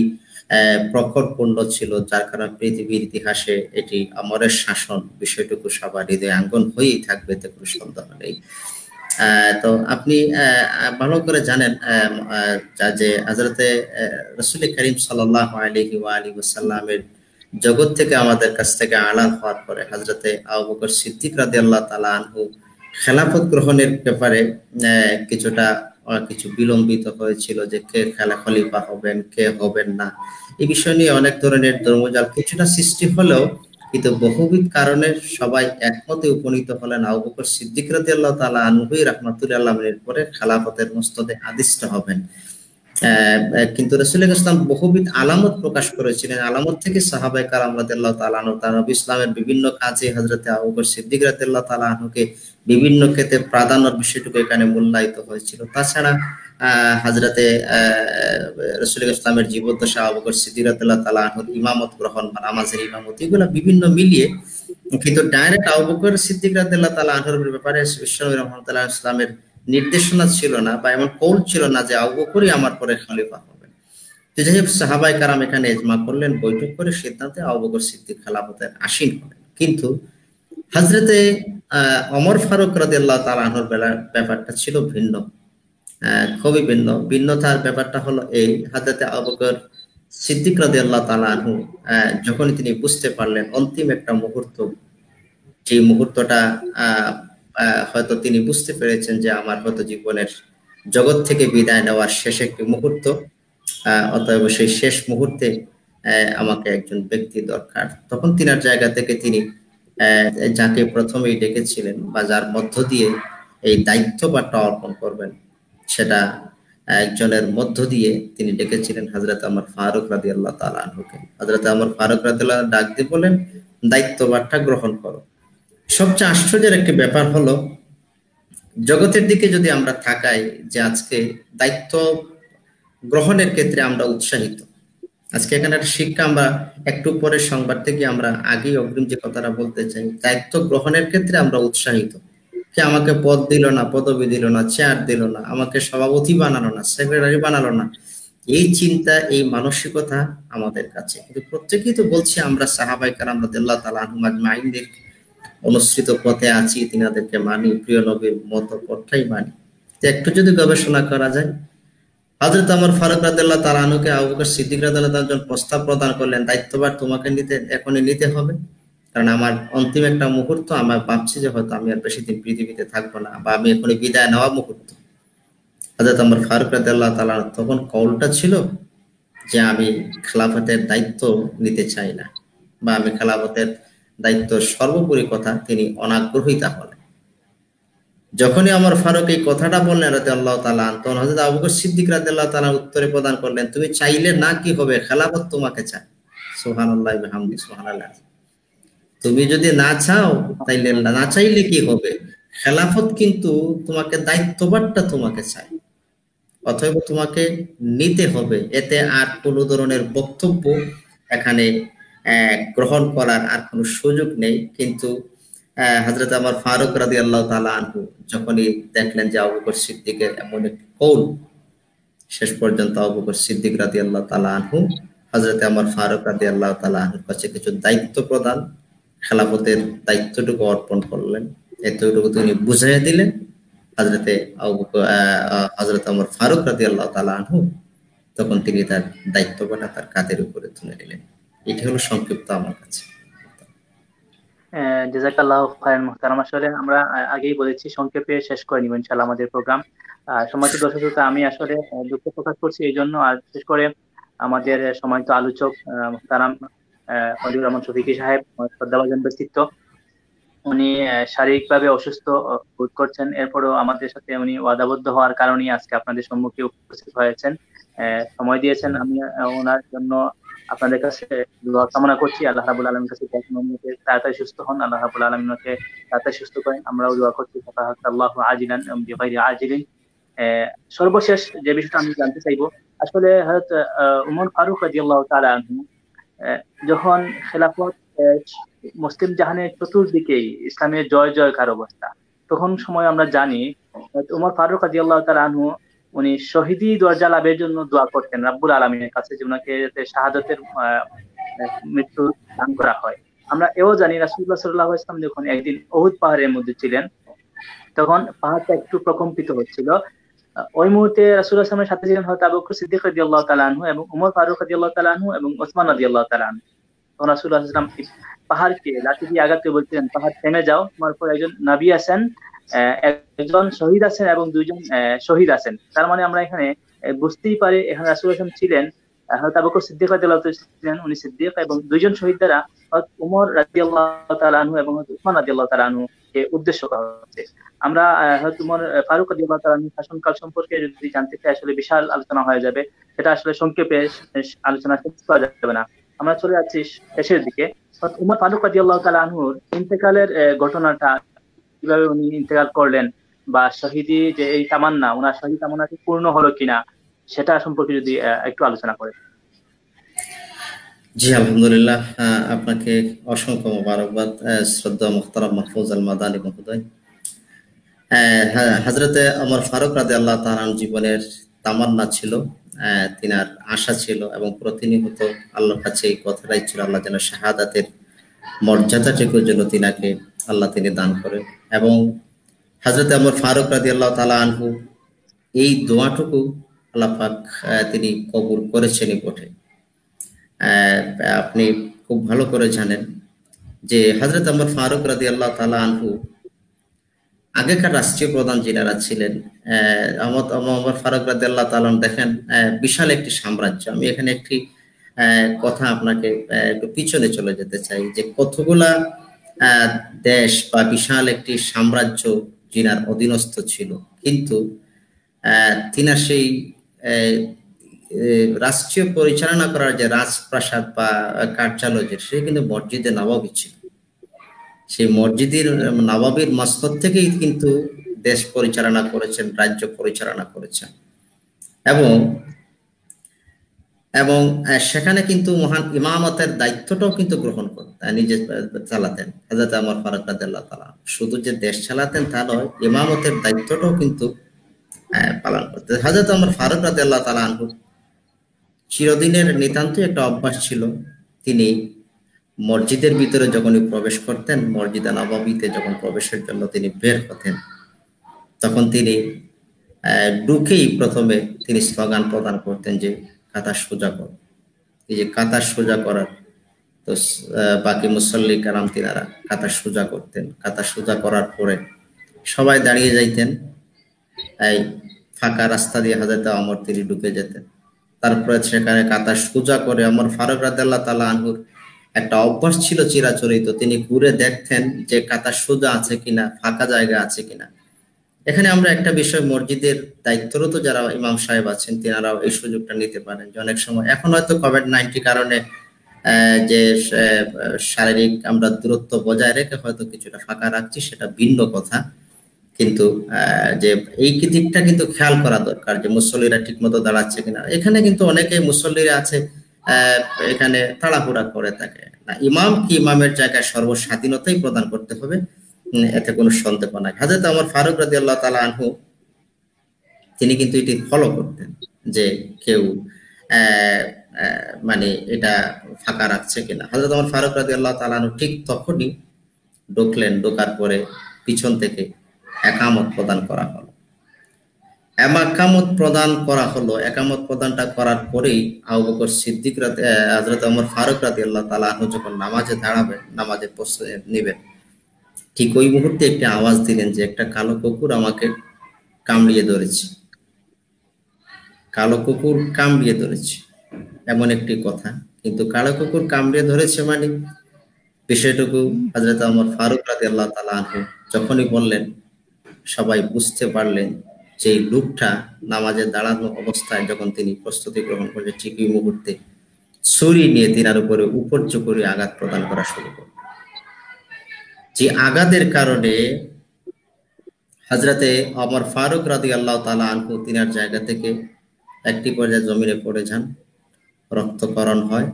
প্রখরপূর্ণ ছিল, যার কারণে পৃথিবীর ইতিহাসে এটি ওমরের শাসন বিষয়টুকু সবার হৃদয়াঙ্গন হয়েই থাকবে, এতে কোনো সন্দেহ নেই। তো আপনি ভালো করে জানেন যে হযরতে রাসূল করিম সাল্লাল্লাহু আলাইহি ওয়া আলিহি ওয়াসাল্লামের জগৎ থেকে আমাদের কাছ থেকে আলাদা হওয়ার পরে হযরতে আবু বকর সিদ্দিক রাদিয়াল্লাহু তাআলা আনহু খেলাফত গ্রহণের ব্যাপারে কিছু বিলম্বিত হয়েছিল, যে কে খলিফা হবেন কে হবেন না। এই বিষয় নিয়ে অনেক ধরনের ধর্মজাল কিছুটা সৃষ্টি হলেও কিন্তু বহুবিধ কারণে সবাই একমতে উপনীত হলেন আবু বকর সিদ্দিক রাদিয়াল্লাহু তাআলা আনহু রাহমাতুল্লাহ আলাইহির পরে খেলাফতের মস্তদে আদিষ্ট হবেন। কিন্তু রাসূলুল্লাহ ইসলাম বহুবিধ আলামত প্রকাশ করেছিলেন। আলামত থেকে সাহাবায়ে কেরাম রাদিয়াল্লাহু তাআলা আনহু তার নবী ইসলামের বিভিন্ন কাজে হযরতে আবু বকর সিদ্দিক রাদিয়াল্লাহু তাআলা আনহুকে বিভিন্ন ক্ষেত্রে প্রাধান্যের বিষয়টুকু এখানে মূল্যায়িত হয়েছিল। তাছাড়া হযরতে রাসূলুল্লাহ ইসলামের জীবদ্দশা আবু বকর সিদ্দিক রাদিয়াল্লাহু তাআলা আনহুর ইমামত গ্রহণ বা নামাজের ইমামত, এগুলো বিভিন্ন মিলিয়ে কিন্তু ডাইরেক্ট আবু বকর সিদ্দিক রাদিয়াল্লাহু তাআলা আনহুর ব্যাপারে বিশ্বনবী রাহমাতুল্লাহ ইসলামের নির্দেশনা ছিল না বা এমন কৌল ছিল না যে আবু বকরই আমার পরে খলিফা হবেন। তো যাই হোক সাহাবায়ে কেরাম এখানে ইজমা করলেন, বৈঠক করে সিদ্ধান্তে আবু বকর সিদ্দিক খেলাফতের আসীন হলেন। কিন্তু হযরতে ওমর ফারুক রাদিয়াল্লাহু তাআলা আনহুর ব্যাপারটা ছিল ভিন্ন, খুবই ভিন্ন। ভিন্নতার ব্যাপারটা হলো এই, হযরতে আবু বকর সিদ্দিক রাদিয়াল্লাহু তাআলা আনহু যখন তিনি বুঝতে পারলেন অন্তিম একটা মুহূর্ত, যে মুহূর্তটা হয়তো তিনি বুঝতে পেরেছেন যে আমার হয়তো জীবনের জগৎ থেকে বিদায় নেওয়ার শেষ একটি মুহূর্ত, অতএব সেই শেষ মুহূর্তে আমাকে একজন ব্যক্তি দরকার। তখন তিনার জায়গা থেকে তিনি যাকে প্রথমেই ডেকেছিলেন বা যার মধ্য দিয়ে এই দায়িত্বভারটা অর্পণ করবেন, সেটা একজনের মধ্য দিয়ে তিনি ডেকেছিলেন হযরত ওমর ফারুক রাদিয়াল্লাহু তাআলা আনহুকে। হযরত ওমর ফারুক রাদিয়াল্লাহু তাআলা ডাক দিয়ে বলেন, দায়িত্বভারটা গ্রহণ করো। সবচেয়ে আশ্চর্যের একটি ব্যাপার হলো, জগতের দিকে যদি আমরা তাকাই যে আজকে দায়িত্ব গ্রহণের ক্ষেত্রে আমরা উৎসাহিত। আজকে এখানে একটা শিক্ষা, আমরা একটু পরে সংবাদ থেকে আমরা আগেই অগ্রিম যে কথাটা বলতে চাই, দায়িত্ব গ্রহণের ক্ষেত্রে আমরা উৎসাহিত। কে আমাকে পদ দিল না, পদবি দিল না, চেয়ার দিল না, আমাকে সভাপতি বানালো না, সেক্রেটারি বানালো না, এই চিন্তা এই মানসিকতা আমাদের কাছে। কিন্তু প্রত্যেকেই তো বলছি আমরা সাহাবায়ে কেরাম রাদিয়াল্লাহু তাআলা আনহুম আজমাইনদের অনুসৃত পথে আছি, তিনাদেরকে মানি, প্রিয় নবীর মতো পথটাই মানি। তো একটু যদি গবেষণা করা যায়, হযরত ওমর ফারুক রাদিয়াল্লাহু তাআলা আনহুকে আবু বকর সিদ্দিক রাদিয়াল্লাহু তাআলা যখন প্রস্তাব প্রদান করলেন, দায়িত্বভার তোমাকে এখনই নিতে হবে, কারণ আমার অন্তিম একটা মুহূর্ত, আমার ভাবছি যে হয়তো আমি আর বেশি দিন পৃথিবীতে থাকবো না, বা আমি এখনই বিদায় নেওয়া মুহূর্ত। হযরত ওমর ফারুক রাদিয়াল্লাহু তাআলা তখন কওলটা ছিল যে আমি খেলাফতের দায়িত্ব নিতে চাই না, বা আমি খেলাফতের দায়িত্ব সর্বোপরি কথা তিনি অনাগ্রহিতা হলেন। যখনই ওমর ফারুক এই কথাটা বললেন রাদিয়াল্লাহু তাআলা, তখন হযরত আবু বকর সিদ্দিক রাদিয়াল্লাহু তাআলা উত্তরে প্রদান করলেন, তুমি চাইলে না কি হবে, খেলাফত তোমাকে চায়। সুবহানাল্লাহ ওয়া বিহামদিহি, সুবহানাল্লাহ। তুমি যদি না চাও, তাইলে না চাইলে কি হবে, খেলাফত কিন্তু তোমাকে দায়িত্বভারটা তোমাকে চায়, অতএব তোমাকে নিতে হবে। এতে আর কোনো ধরনের বক্তব্য এখানে গ্রহণ করার আর কোনো সুযোগ নেই। কিন্তু হযরত আমার ফারুক রাদিয়াল্লাহু তাআলা আনহু যখনই দেখলেন যে আবু বকর সিদ্দিকের এমন একটি কৌল, শেষ পর্যন্ত আবু বকর সিদ্দিক রাদিয়াল্লাহু তাআলা আনহু হযরত আমার ফারুক রাদিয়াল্লাহু তাআলা আনহুর কাছে কিছু দায়িত্ব প্রদান, খেলাফতের দায়িত্বটুকু অর্পণ করলেন। এতটুকু তিনি বুঝিয়ে দিলেন। হযরত আমার ফারুক রাদিয়াল্লাহু তাআলা আনহু তখন তিনি তার দায়িত্বটা তার কাঁধের উপরে তুলে নিলেন। এটি হলো সংক্ষিপ্ত আমার কাছে। জাযাকাল্লাহু খায়রান মুহতারাম। আসলে আমরা আগেই বলেছি সংক্ষেপে শেষ করে নিব ইনশাআল্লাহ আমাদের প্রোগ্রাম। সম্মানিত দর্শক শ্রোতা, আমি আসলে দুঃখ প্রকাশ করছি এই জন্য, আর বিশেষ করে আমাদের সম্মানিত আলোচক মুহতারাম ওয়ালিউর রহমান শফিকি সাহেব, শ্রদ্ধাভাজন ব্যক্তিত্ব, উনি শারীরিকভাবে অসুস্থ বোধ করছেন, এরপরেও আমাদের সাথে উনি ওয়াদাবদ্ধ হওয়ার কারণেই আজকে আপনাদের সম্মুখে উপস্থিত হয়েছেন, সময় দিয়েছেন। আমি ওনার জন্য আপনাদের কাছে দোয়া কামনা করছি। আল্লাহ রাব্বুল আলামিনের কাছে তাড়াতাড়ি সুস্থ হন, আল্লাহ রাব্বুল আলামিন ওনাকে তাড়াতাড়ি সুস্থ করেন। আমরাও দোয়া করছি আল্লাহু আজিলান বিগাইরি আজিলিন। সর্বশেষ যে বিষয়টা আমি জানতে চাইবো, আসলে হযরত উমর ফারুক রাদিয়াল্লাহু তাআলা আনহু যখন খেলাফত মুসলিম জাহানের চতুর্দিকেই ইসলামের জয় জয়কার অবস্থা, তখন সময় আমরা জানি উমর ফারুক রাদিয়াল্লাহু তাআলা আনহু উনি শহীদি দরজা লাভের জন্য দোয়া করতেন রাব্বুল আলামিনের কাছে, যে উনাকে যাতে শাহাদাতের মৃত্যু দান করা হয়। আমরা এও জানি রাসূলুল্লাহ সাল্লাল্লাহু আলাইহি ওয়াসাল্লাম যখন একদিন উহুদ পাহাড়ের মধ্যে ছিলেন, তখন পাহাড়টা একটু প্রকম্পিত হচ্ছিল। ওই মুহূর্তে রাসূলুল্লাহ সাল্লাল্লাহু আলাইহি ওয়াসাল্লামের সাথে ছিলেন হযরত আবু বকর সিদ্দিক রাদিয়াল্লাহু তাআলা আনহু এবং উমর ফারুক রাদিয়াল্লাহু তাআলা আনহু এবং ওসমান রাদিয়াল্লাহু তাআলা আনহু। তখন রাসূলুল্লাহ সাল্লাল্লাহু আলাইহি ওয়াসাল্লাম পাহাড়কে লাঠি দিয়ে আঘাত করে বলছিলেন, পাহাড় থেমে যাও, তোমার পর একজন নবী আছেন, একজন শহীদ আছেন এবং দুইজন শহীদ আছেন। তার মানে আমরা এখানে বুঝতেই পারি এখানে রাসূলুল্লাহ সাল্লাল্লাহু আলাইহি ওয়াসাল্লাম ছিলেন, হযরত আবু বকর সিদ্দিক রাদিয়াল্লাহু তাআলা ছিলেন, উনি সিদ্দিক, এবং দুইজন শহীদ দ্বারা হযরত উমর রাদিয়াল্লাহু তাআলা আনহু এবং হযরত উসমান রাদিয়াল্লাহু তাআলা আনহু কে উদ্দেশ্য করা হচ্ছে। আমরা হযরত উমর ফারুক রাদিয়াল্লাহু তাআলা আনহু শাসনকাল সম্পর্কে যদি জানতে চাই, আসলে বিশাল আলোচনা হয়ে যাবে, সেটা আসলে সংক্ষেপে আলোচনা শেষ করা যাবে না। আমরা চলে যাচ্ছি শেষের দিকে। উমর ফারুক রাদিয়াল্লাহু তাআলা আনহুর ইন্তেকালের ঘটনাটা, কিভাবে উনি ইন্তেকাল করলেন, বা শহীদি যে এই তামান্না, ওনার শহীদ তামান্না কি পূর্ণ হলো কিনা, সেটা সম্পর্কে যদি একটু আলোচনা করেন। জি আলহামদুলিল্লাহ, আপনাকে অসংখ্য মোবারকবাদ শ্রদ্ধা মুহতারাম মাহফুজ আল মাদানী মহোদয়। হযরতে ওমর ফারুক রাদিয়াল্লাহু তাআলা জীবনের তামান্না ছিল, তিনার আশা ছিল এবং প্রতিনিয়ত আল্লাহর কাছে এই কথাটাই ছিল, আল্লাহ যেন শাহাদাতের মর্যাদাটুকু যেন তিনাকে তিনি দান করেন। এবং হযরতে ওমর ফারুক রাদিয়াল্লাহু তাআলা আনহু এই দোয়াটুকু আল্লাহ পাক তিনি কবুল করেছেনই বটে। আপনি খুব ভালো করে জানেন যে হযরত ওমর ফারুক রাদিয়াল্লাহু তাআলা আনহু আগেকার রাষ্ট্রীয় প্রধান যিনারা ছিলেন, ওমর ফারুক রাদিয়াল্লাহু তাআলা দেখেন বিশাল একটি সাম্রাজ্য। আমি এখানে একটি কথা আপনাকে একটু পিছনে চলে যেতে চাই, যে কতগুলা দেশ বা বিশাল একটি সাম্রাজ্য যিনার অধীনস্থ ছিল, কিন্তু তিনার সেই রাষ্ট্রীয় পরিচালনা করার যে রাজপ্রাসাদ বা কার্যালয়, সে কিন্তু মসজিদে নববী ছিল। সেই মসজিদের নববীর মসনদ থেকেই কিন্তু দেশ পরিচালনা করেছেন, রাজ্য পরিচালনা করেছেন, এবং সেখানে কিন্তু মহান ইমামতের দায়িত্বটাও কিন্তু গ্রহণ করতেন, নিজে চালাতেন হযরত ওমর ফারুক রাদিয়াল্লাহু তাআলা। শুধু যে দেশ চালাতেন তা নয়, ইমামতের দায়িত্বটাও কিন্তু পালন করতেন। হযরত ওমর ফারুক রাদিয়াল্লাহু তাআলা আনহু চিরদিনের নিতান্তই একটা অভ্যাস ছিল, তিনি মসজিদের ভিতরে যখনই প্রবেশ করতেন, মসজিদে নববীতে যখন প্রবেশের জন্য তিনি বের হতেন, তখন তিনি ঢুকেই প্রথমে তিনি স্লোগান প্রদান করতেন যে কাঁথা সোজা কর। এই যে কাঁথা সোজা করার, তো বাকি মুসল্লি কারাম তিনারা কাঁথা সোজা করতেন। কাঁথা সোজা করার পরে সবাই দাঁড়িয়ে যাইতেন, এই ফাঁকা রাস্তা দিয়ে হযরত ওমর তিনি ঢুকে যেতেন। তারপরে সেখানে কাঁথা সোজা করে ওমর ফারুক রাদিয়াল্লাহু তাআলা আনহুর একটা অভ্যাস ছিল চিরাচরিত, তিনি ঘুরে দেখতেন যে কাঁথা সোজা আছে কিনা, ফাঁকা জায়গা আছে কিনা। এখানে আমরা একটা বিষয়, মসজিদের দায়িত্বরত যারা ইমাম সাহেব আছেন, তিনারাও এই সুযোগটা নিতে পারেন যে অনেক সময় এখন হয়তো কোভিড-19 কারণে যে শারীরিক আমরা দূরত্ব বজায় রেখে হয়তো কিছুটা ফাঁকা রাখছি, সেটা ভিন্ন কথা, কিন্তু যে এই দিকটা কিন্তু খেয়াল করা দরকার যে মুসল্লিরা ঠিক মতো দাঁড়াচ্ছে কিনা। এখানে কিন্তু অনেকে মুসল্লিরা আছে এখানে তাড়াহুড়া করে থাকে না। ইমাম কি ইমামের জায়গায় সর্বস্বাধীনতাই প্রদান করতে হবে, এতে কোনো সন্দেহ নাই। হযরত ওমর ফারুক রাদিয়াল্লাহু তাআলা আনহু তিনি কিন্তু এটি ফলো করতেন যে কেউ মানে এটা ফাঁকা রাখছে কিনা। হযরত ওমর ফারুক রাদিয়াল্লাহু তাআলা আনহু ঠিক তখনই ঢুকলেন, ঢোকার পরে পিছন থেকে একামত প্রদান করা হলো। একামত প্রদানটা করার পরেই আবু বকর সিদ্দিক হযরত ওমর ফারুক রাদিয়াল্লাহু তাআলা আনহু যখন নামাজে দাঁড়াবেন, নামাজে প্রস্তুতি নেবেন, ঠিক ওই মুহূর্তে একটি আওয়াজ দিলেন যে একটা কালো কুকুর আমাকে কামড়িয়ে ধরেছে, কালো কুকুর কামড়িয়ে ধরেছে, এমন একটি কথা। কিন্তু কালো কুকুর কামড়িয়ে ধরেছে মানে বিষয়টুকু হযরত ওমর ফারুক রাদিয়াল্লাহু তাআলা আনহু যখনই বললেন, সবাই বুঝতে পারলেন যে লোকটা নামাজে দাঁড়ানো অবস্থায় যখন তিনি প্রস্তুতি গ্রহণ করলেন, ঠিক এই মুহূর্তে ছুরি নিয়ে তিনার উপরে উপর্য করে আঘাত প্রদান করা শুরু করলেন। যে আঘাতের কারণে হযরতে ওমর ফারুক রাদিয়াল্লাহু তাআলা আনহু তিনার জায়গা থেকে একটি পর্যায়ে জমিনে পড়ে যান, রক্তক্ষরণ হয়।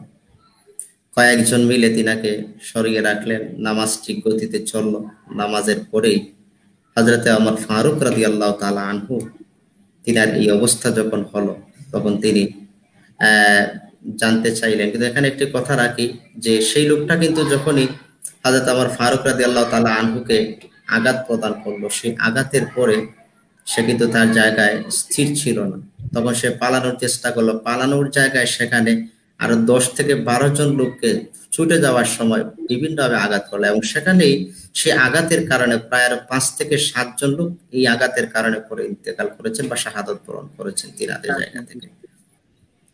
কয়েকজন মিলে তিনাকে সরিয়ে রাখলেন, নামাজ ঠিক গতিতে চলল। নামাজের পরেই হযরতে ওমর ফারুক রাদিয়াল্লাহু তাআলা আনহু তিনার এই অবস্থা যখন হলো, তখন তিনি জানতে চাইলেন। কিন্তু এখানে একটি কথা রাখি যে সেই লোকটা কিন্তু যখনই হযরত ওমর ফারুক রাদিয়াল্লাহু তাআলা আনহুকে আঘাত প্রদান করলো, সেই আঘাতের পরে সে কিন্তু তার জায়গায় স্থির ছিল না। তখন সে পালানোর চেষ্টা করলো। পালানোর জায়গায় সেখানে আরো 10 থেকে 12 জন লোককে ছুটে যাওয়ার সময় বিভিন্নভাবে আঘাত করলো, এবং সেখানেই সে আঘাতের কারণে প্রায় আরো 5 থেকে 7 জন লোক এই আঘাতের কারণে পরে ইন্তেকাল করেছেন বা শাহাদাত বরণ করেছেন তিনাদের জায়গা থেকে।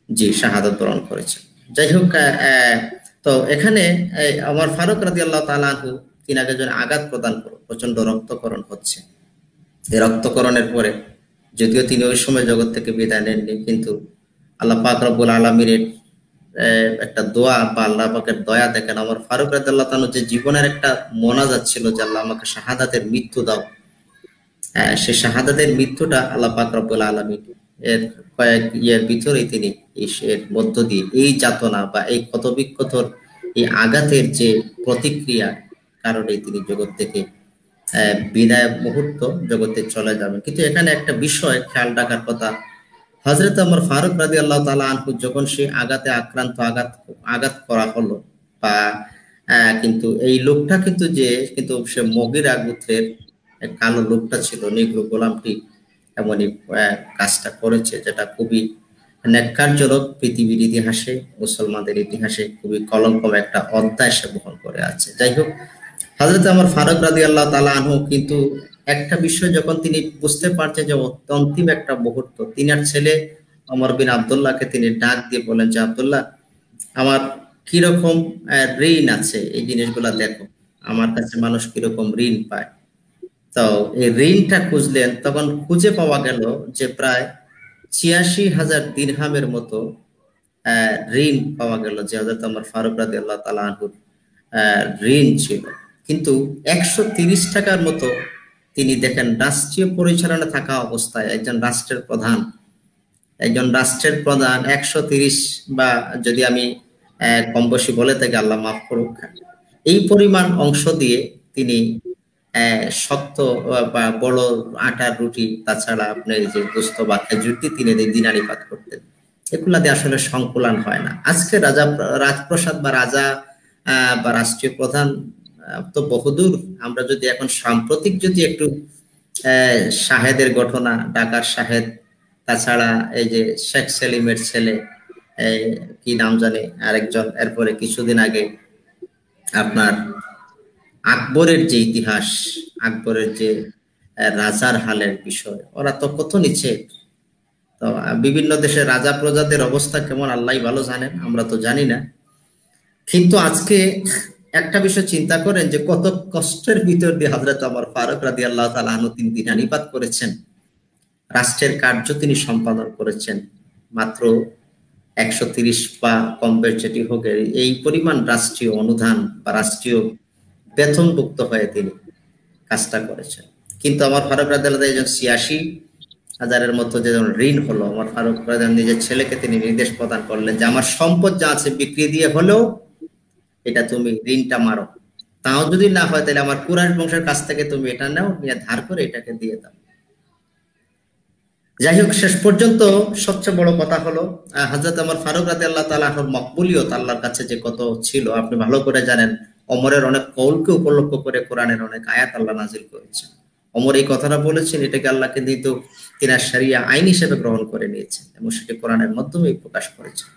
জি, শাহাদাত বরণ করেছেন। যাই হোক, তো এখানে ওমর ফারুক রাদিয়াল্লাহু তাআলা আনহু তিনাকে যখন আঘাত প্রদান করলো, প্রচন্ড রক্তক্ষরণ হচ্ছে। এই রক্তক্ষরণের পরে যদিও তিনি ওই সময় জগৎ থেকে বিদায় নেননি, কিন্তু আল্লাহ পাক রব্বুল আলামিনের একটা দোয়া বা আল্লাহ পাকের দয়া দেখেন, ওমর ফারুক রাদিয়াল্লাহু তাআলা যে জীবনের একটা মোনাজাত ছিল যে আল্লাহ আমাকে শাহাদাতের মৃত্যু দাও, সেই শাহাদাতের মৃত্যুটা আল্লাহ পাক রব্বুল আলামিন এর কয়েক ইয়ের ভিতরেই তিনি এর মধ্য দিয়ে এই যাতনা বা এই ক্ষতবিক্ষতর এই আঘাতের যে প্রতিক্রিয়া কারণে তিনি জগৎ থেকে বিদায় মুহূর্ত জগতে চলে যাবেন। কিন্তু এখানে একটা বিষয় খেয়াল রাখার কথা, হযরত ওমর ফারুক রাদিয়াল্লাহু তাআলা আনহু যখন সেই আঘাতে আক্রান্ত আঘাত করা হলো, বা কিন্তু এই লোকটা কিন্তু সে মগিরা গোত্রের কালো লোকটা ছিল, নিগ্রো গোলামটি এমনই কাজটা করেছে, যেটা খুবই ন্যাক্কারজনক। পৃথিবীর ইতিহাসে, মুসলমানদের ইতিহাসে খুবই কলঙ্কম একটা অধ্যায় সে বহন করে আছে। যাই হোক, হযরত ওমর ফারুক রাদিয়াল্লাহু তাআলা আনহু কিন্তু একটা বিষয় যখন তিনি বুঝতে পারছেন যে অন্তিম একটা মুহূর্ত, তিনার ছেলে ওমর বিন আব্দুল্লাহকে তিনি ডাক দিয়ে বলেন যে, আব্দুল্লাহ, আমার কিরকম ঋণ আছে, এই জিনিসগুলা দেখো, আমার কাছে মানুষ কিরকম ঋণ পায়। তো এই ঋণটা খুঁজলেন, তখন খুঁজে পাওয়া গেল যে প্রায় ৮৬,০০০ দিরহামের মতো ঋণ পাওয়া গেল, যে হযরত ওমর ফারুক রাদিয়াল্লাহু তাআলা আনহুর ঋণ ছিল। কিন্তু ১৩০ টাকার মতো তিনি দেখেন রাষ্ট্রীয় পরিচালনা থাকা অবস্থায় একজন রাষ্ট্রের প্রধান ১৩০, বা যদি আমি কম বেশি বলে থাকি আল্লাহ মাফ করুক, এই পরিমাণ অংশ দিয়ে তিনি শক্ত বা বড় আটার রুটি, তাছাড়া আপনার যে গোস্ত বা খেজুর দিয়ে তিনি দিনারিপাত করতেন। এগুলা দিয়ে আসলে সংকুলান হয় না। আজকে রাজপ্রসাদ বা রাজা বা রাষ্ট্রীয় প্রধান তো বহুদূর। আমরা যদি এখন সাম্প্রতিক যদি একটু শাহেদের ঘটনা, ঢাকার শাহেদ, তাছাড়া এই যে শেখ সেলিমের ছেলে কি নাম জানে আরেকজন, এরপরে কিছুদিন আগে আপনার আকবরের যে ইতিহাস, আকবরের যে রাজার হালের বিষয়, ওরা তো কত নিচে। তো বিভিন্ন দেশে রাজা প্রজাদের অবস্থা কেমন আল্লাহ ভালো জানেন, আমরা তো জানি না। কিন্তু আজকে একটা বিষয় চিন্তা করেন যে কত কষ্টের ভিতর দিয়ে হযরত ওমর ফারুক রাদিয়াল্লাহু তাআলা আনহু তিনি দিনানিপাত করেছেন, রাষ্ট্রের কার্য তিনি সম্পাদন করেছেন। মাত্র ১৩০ বা কম বেশ যেটি হোক, এই পরিমাণ রাষ্ট্রীয় অনুদান বা রাষ্ট্রীয় বেতনভুক্ত হয়ে তিনি কাজটা করেছেন। কিন্তু ওমর ফারুক রাদিয়াল্লাহু তাআলা ৮৬,০০০-এর মতো যে ঋণ হলো, ওমর ফারুক রাদিয়াল্লাহু নিজের ছেলেকে তিনি নির্দেশ প্রদান করলেন যে আমার সম্পদ যা আছে বিক্রি দিয়ে হলেও এটা তুমি ঋণটা মারো। তাও যদি না হয় তাহলে আমার কুরাইশ বংশের কাছ থেকে তুমি এটা নাও, নিয়ে ধার করে এটাকে দিয়ে দাও। যাই হোক, শেষ পর্যন্ত সবচেয়ে বড় কথা হলো হযরত ওমর ফারুক রাদিয়াল্লাহু তাআলা আনহুর মকবুলিয়ত আল্লাহর কাছে যে কত ছিল আপনি ভালো করে জানেন। ওমরের অনেক কওলকে উপলক্ষ করে কোরআনের অনেক আয়াত আল্লাহ নাযিল করেছেন। ওমর এই কথাটা বলেছেন, এটাকে আল্লাহকে কিন্তু তিনার শরিয়া আইন হিসেবে গ্রহণ করে নিয়েছেন এবং সেটি কোরআনের মাধ্যমে প্রকাশ করেছেন।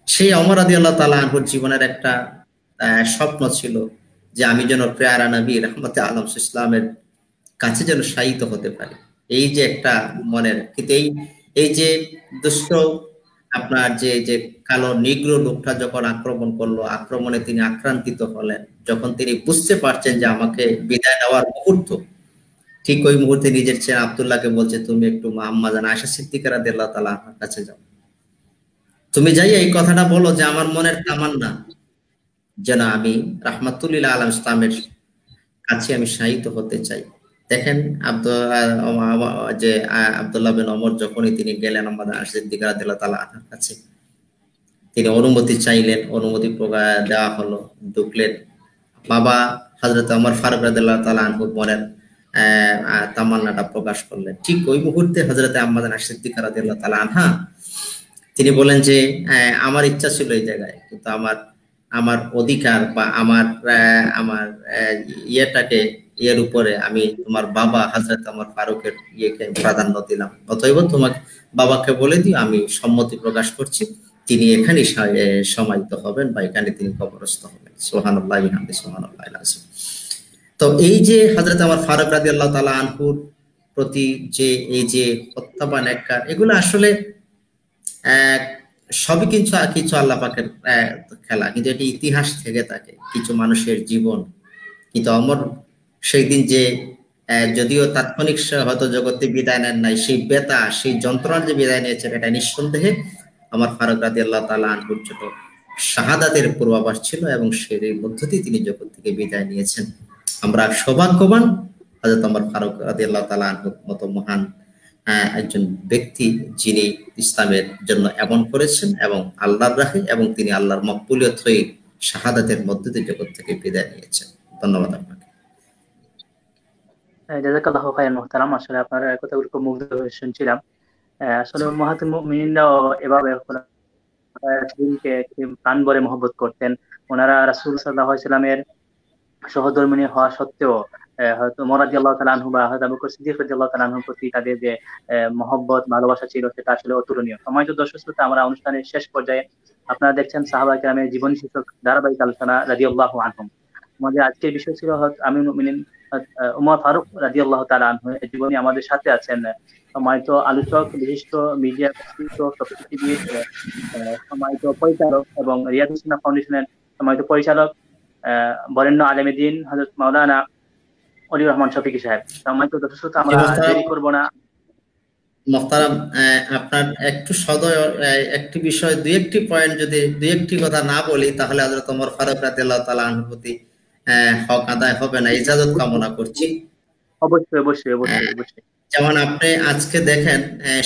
সেই ওমর রাদিয়াল্লাহু তাআলা আনহুর জীবনের একটা স্বপ্ন ছিল যে আমি যেন প্যারা নবী রাহমাতে আলম ইসলামের কাছে যেন শায়িত হতে পারি। এই যে একটা মনের, কিন্তু এই যে দুষ্ট আপনার যে কালো নিগ্রো লোকটা যখন আক্রমণ করলো, আক্রমণে তিনি আক্রান্তিত হলেন, যখন তিনি বুঝতে পারছেন যে আমাকে বিদায় নেওয়ার মুহূর্ত, ঠিক ওই মুহূর্তে নিজের ছেলে আব্দুল্লাহকে বলছে, তুমি একটু আম্মা জান আয়েশা সিদ্দিকা রাদিয়াল্লাহু তাআলা আনহার কাছে যাও, তুমি যাই এই কথাটা বলো যে আমার মনের তামান্না যেন আমি রাহমাতুল্লিল আলাম ইসলামের কাছে আমি শায়িত হতে চাই। দেখেন আব্দুল্লাহ বিন ওমর যখনই তিনি গেলেন আমাদের আয়েশা সিদ্দিকা রাদিয়াল্লাহু তাআলা আনহার কাছে, তিনি অনুমতি চাইলেন, অনুমতি দেওয়া হলো, ঢুকলেন। বাবা হযরত ওমর ফারুক রাদিয়াল্লাহু তাআলা আনহু মনের তামান্নাটা প্রকাশ করলেন। ঠিক ওই মুহূর্তে হযরত আম্মা আয়েশা সিদ্দিকা রাদিয়াল্লাহু তাআলা আনহা তিনি বলেন যে আমার ইচ্ছা ছিল এই জায়গায়, কিন্তু আমার অধিকার বা আমার ইয়েটাকে এর উপরে আমি তোমার বাবা হযরত ওমর ফারুকের ইয়েকে প্রাধান্য দিলাম, অতএব তোমাকে বাবাকে বলে দিও আমি সম্মতি প্রকাশ করছি, তিনি এখানেই সমাহিত হবেন বা এখানে তিনি কবরস্থ হবেন। সুবহানাল্লাহ বিহামদি সুবহানাল্লাহিল আযীম। তো এই যে হযরত ওমর ফারুক রাদিয়াল্লাহু তাআলা আনহুর প্রতি যে এই যে হত্যা বা নেককার, এগুলো আসলে সবই কিছু আল্লাহ পাকের খেলা, কিন্তু এটি ইতিহাস থেকে থাকে কিছু মানুষের জীবন। কিন্তু ওমর সেই দিন যে যদিও তাৎক্ষণিক হয়তো জগতে বিদায় নেন নাই, সেই বেতা সেই যন্ত্রণার যে বিদায় নিয়েছেন, এটা নিঃসন্দেহে ওমর ফারুক রাদিয়াল্লাহু তাআলা আনহুর ছোট শাহাদাতের পূর্বাভাস ছিল এবং সেই মধ্য দিয়ে তিনি জগৎ থেকে বিদায় নিয়েছেন। আমরা সৌভাগ্যবান হযরত ওমর ফারুক রাদিয়াল্লাহু তাআলা আনহুর মতো মহান একজন ব্যক্তি যিনি ইসলামের জন্য এমন করেছেন এবং আল্লাহর রাহে এবং তিনি আল্লাহর মকবুলিয়ত হয়ে শাহাদাতের মধ্য দিয়ে জগৎ থেকে বিদায় নিয়েছেন। ধন্যবাদ আপনাকে। জাযাকাল্লাহু খায়রান মুহতারাম। আসলে আপনার কথাগুলো খুব মুগ্ধ হয়ে শুনছিলাম। আসলে উম্মাহাতুল মুমিনিনরাও এভাবে দিনকে প্রাণ ভরে মহব্বত করতেন। ওনারা রাসূল সাল্লাল্লাহু আলাইহি ওয়াসাল্লামের সহধর্মিণী হওয়া সত্ত্বেও হয়তো ওমর রাদিয়াল্লাহু তাআলা আনহু বা হযরত আবু বকর সিদ্দিক রাদিয়াল্লাহু তাআলা আনহুর প্রতি তাদের যে মহব্বত ভালোবাসা ছিল সেটা আসলে অতুলনীয়। সম্মানিত দর্শক শ্রোতা, আমরা অনুষ্ঠানের শেষ পর্যায়ে আপনারা দেখছেন সাহাবায়ে কেরামের জীবন শীর্ষক ধারাবাহিক আলোচনা রাদিয়াল্লাহু আনহুম। আমাদের আজকের বিষয় ছিল আমিরুল মুমিনিন ওমর ফারুক রাদিয়াল্লাহু তাআলা আনহু এর জীবনী। আমাদের সাথে আছেন সম্মানিত আলোচক, বিশিষ্ট মিডিয়া সম্মানিত পরিচালক এবং রিয়াদুস সুন্নাহ ফাউন্ডেশনের সম্মানিত পরিচালক বরেণ্য আলেমে দ্বীন হযরত মাওলানা ওলিউর রহমান শফিকি সাহেব। সম্মানিত দর্শক শ্রোতা, আমরা দেরি করব না। মুহতারাম, আপনার একটু সদয় একটি বিষয় দুই একটি পয়েন্ট যদি দুই একটি কথা না বলি তাহলে হযরত ওমর ফারুক রাদিয়াল্লাহু তাআলা আনহুর প্রতি হক আদায় হবে না, ইজাজত কামনা করছি। অবশ্যই অবশ্যই অবশ্যই অবশ্যই। যেমন আপনি আজকে দেখেন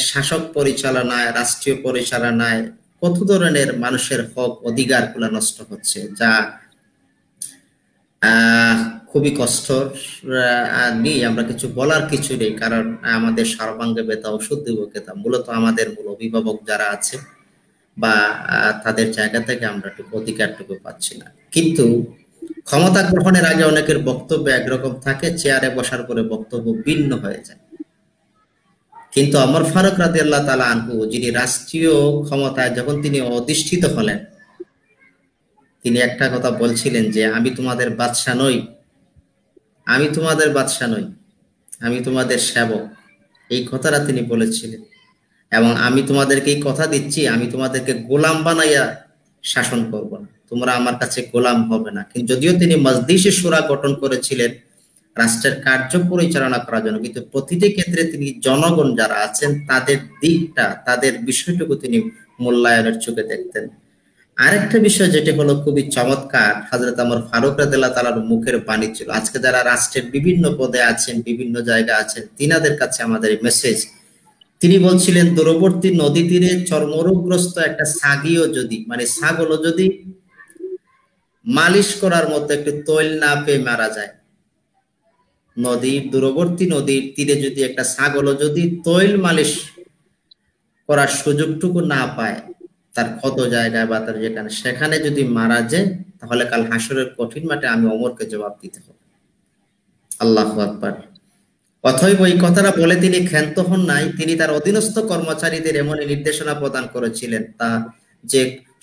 শাসক পরিচালনায়, রাষ্ট্রীয় পরিচালনায় কত ধরনের মানুষের হক অধিকার গুলা নষ্ট হচ্ছে, যা খুবই কষ্ট নেই, আমরা কিছু বলার কিছু নেই, কারণ আমাদের সর্বাঙ্গে ব্যথা ওষুধ দিব কেতা মূলত আমাদের মূল অভিভাবক যারা আছে বা তাদের জায়গা থেকে আমরা অধিকারটুকু পাচ্ছি না। কিন্তু ক্ষমতা গ্রহণের আগে অনেকের বক্তব্য একরকম থাকে, চেয়ারে বসার পরে বক্তব্য ভিন্ন হয়ে যায়। কিন্তু ওমর ফারুক রাদিয়াল্লাহু তাআলা আনহু যিনি রাষ্ট্রীয় ক্ষমতায় যখন তিনি অধিষ্ঠিত হলেন, তিনি একটা কথা বলছিলেন যে আমি তোমাদের বাদশা নই, আমি তোমাদের বাদশা নই, আমি তোমাদের সেবক। এই কথাটা তিনি বলেছিলেন এবং আমি তোমাদেরকে এই কথা দিচ্ছি, আমি তোমাদেরকে গোলাম বানাইয়া শাসন করব না, তোমরা আমার কাছে গোলাম হবে না। কিন্তু যদিও তিনি মজলিসে শুরা গঠন করেছিলেন রাষ্ট্রের কার্য পরিচালনা করার জন্য, কিন্তু প্রতিটি ক্ষেত্রে তিনি জনগণ যারা আছেন তাদের দিকটা, তাদের বিষয়টুকু তিনি মূল্যায়নের চোখে দেখতেন। আরেকটা বিষয় যেটা হলো খুবই চমৎকার, হযরত ওমর ফারুক রাদিয়াল্লাহু তাআলার মুখের বাণী ছিল। আজকে যারা রাষ্ট্রের বিভিন্ন পদে আছেন, বিভিন্ন জায়গা আছেন, তিনাদের কাছে আমাদের মেসেজ, তিনি বলছিলেন দূরবর্তী নদী তীরে চর্মরোগগ্রস্ত একটা ছাগলও যদি মালিশ করার মতো একটু তৈল না পেয়ে মারা যায়। নদীর দূরবর্তী নদীর তীরে যদি একটা ছাগলও যদি তৈল মালিশ করার সুযোগটুকু না পায়, তার ক্ষত জায়গায় বা তার যেখানে সেখানে যদি মারা যায়, তাহলে কাল হাসরের কঠিন মাঠে আমি ওমরকে জবাব দিতে হবে। আল্লাহু আকবার। অথবা এই কথাটা বলে তিনি ক্ষান্ত হন নাই, তিনি তার অধীনস্থ কর্মচারীদের এমনই নির্দেশনা প্রদান করেছিলেন তা যে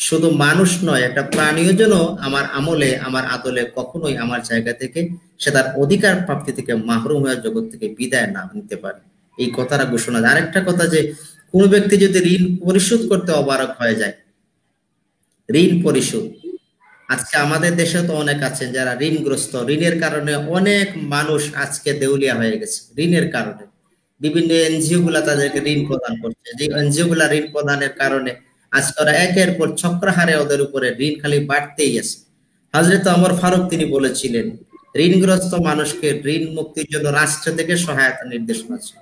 শুধু মানুষ নয়, একটা প্রাণীও যেন আমার আমলে আমার আদলে কখনোই আমার জায়গা থেকে সে তার অধিকার প্রাপ্তি থেকে মাহরুম হয়ে জগৎ থেকে বিদায় না নিতে পারে, এই কথাটা ঘোষণা। আরেকটা কথা যে কোন ব্যক্তি যদি ঋণ পরিশোধ করতে অপারগ হয়ে যায়, ঋণ পরিশোধ, আজকে আমাদের দেশে তো অনেক আছেন যারা ঋণগ্রস্ত, ঋণের কারণে অনেক মানুষ আজকে দেউলিয়া হয়ে গেছে ঋণের কারণে। বিভিন্ন এনজিও গুলা তাদেরকে ঋণ প্রদান করছে, যে এনজিও গুলা ঋণ প্রদানের কারণে আজকে ওরা একের পর চক্রাহারে ওদের উপরে ঋণ খালি বাড়তেই আছে। হযরত ওমর ফারুক তিনি বলেছিলেন ঋণগ্রস্ত মানুষকে ঋণ মুক্তির জন্য রাষ্ট্র থেকে সহায়তা নির্দেশনা ছিল,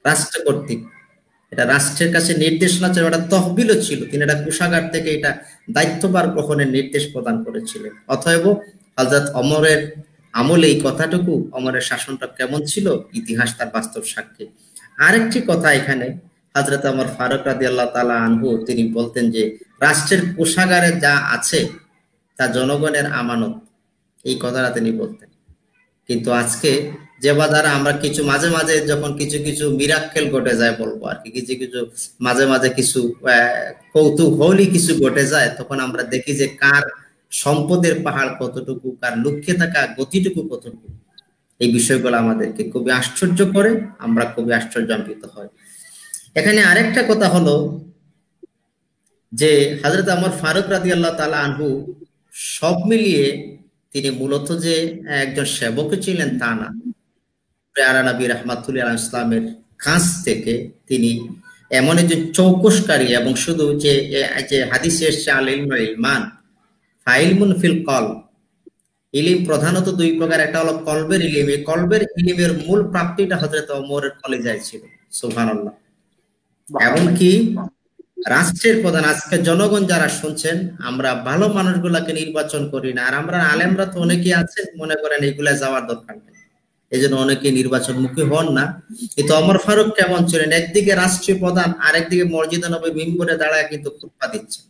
রাষ্ট্র কর্তৃক এটা রাষ্ট্রের কাছে নির্দেশনা ছিল, এটা তহবিলও ছিল, তিনি এটা কোষাগার থেকে এটা দায়িত্বভার গ্রহণের নির্দেশ প্রদান করেছিলেন। অতএব হযরত ওমরের আমলে এই কথাটুকু, ওমরের শাসনটা কেমন ছিল, ইতিহাস তার বাস্তব সাক্ষী। আরেকটি কথা এখানে হযরত ওমর ফারুক রাদিয়াল্লাহু তাআলা আনহু তিনি বলতেন যে রাষ্ট্রের কোষাগারে যা আছে তা জনগণের আমানত, এই কথাটা তিনি বলতেন। কিন্তু আজকে যে বাজারে আমরা কিছু মাঝে মাঝে যখন কিছু কিছু মিরাক্কেল ঘটে যায় বলবো আর কি, কিছু কিছু মাঝে মাঝে কিছু কৌতূহলী কিছু ঘটে যায়, তখন আমরা দেখি যে কার সম্পদের পাহাড় কতটুকু, কার লুকিয়ে থাকা গতিটুকু কতটুকু, এই বিষয়গুলো আমাদেরকে খুবই আশ্চর্য করে, আমরা খুবই আশ্চর্যান্বিত হই। এখানে আরেকটা কথা হলো যে হযরত ওমর ফারুক রাদিয়াল্লাহু তাআলা আনহু সব মিলিয়ে তিনি মূলত যে একজন সেবক ছিলেন তা না, প্যারা নবী রাহমাতুল্লাহি আলাইহিস সালামের কাছ থেকে তিনি এমন একজন চৌকসকারী, এবং শুধু যে হাদিসে এসেছে আল ইলমু ইলমান ফাইলমুন ফিল কলব, ইলম প্রধানত দুই প্রকার, একটা হলো কলবের ইলম, এই কলবের ইলমের মূল প্রাপ্তিটা হযরত ওমরের কলিজায় ছিল। সুবহানাল্লাহ। এমনকি রাষ্ট্রের প্রধান, আজকে জনগণ যারা শুনছেন, আমরা ভালো মানুষগুলাকে নির্বাচন করি না, আর আমরা আলেমরা তো অনেকেই আছেন মনে করেন এগুলা যাওয়ার দরকার নেই, এই জন্য অনেকে নির্বাচনমুখী হন না। কিন্তু ওমর ফারুক কেমন ছিলেন, একদিকে রাষ্ট্রীয় প্রধান, আরেকদিকে মসজিদে নববী মিম্বরে দাঁড়ায় কিন্তু খুতবা দিচ্ছেন।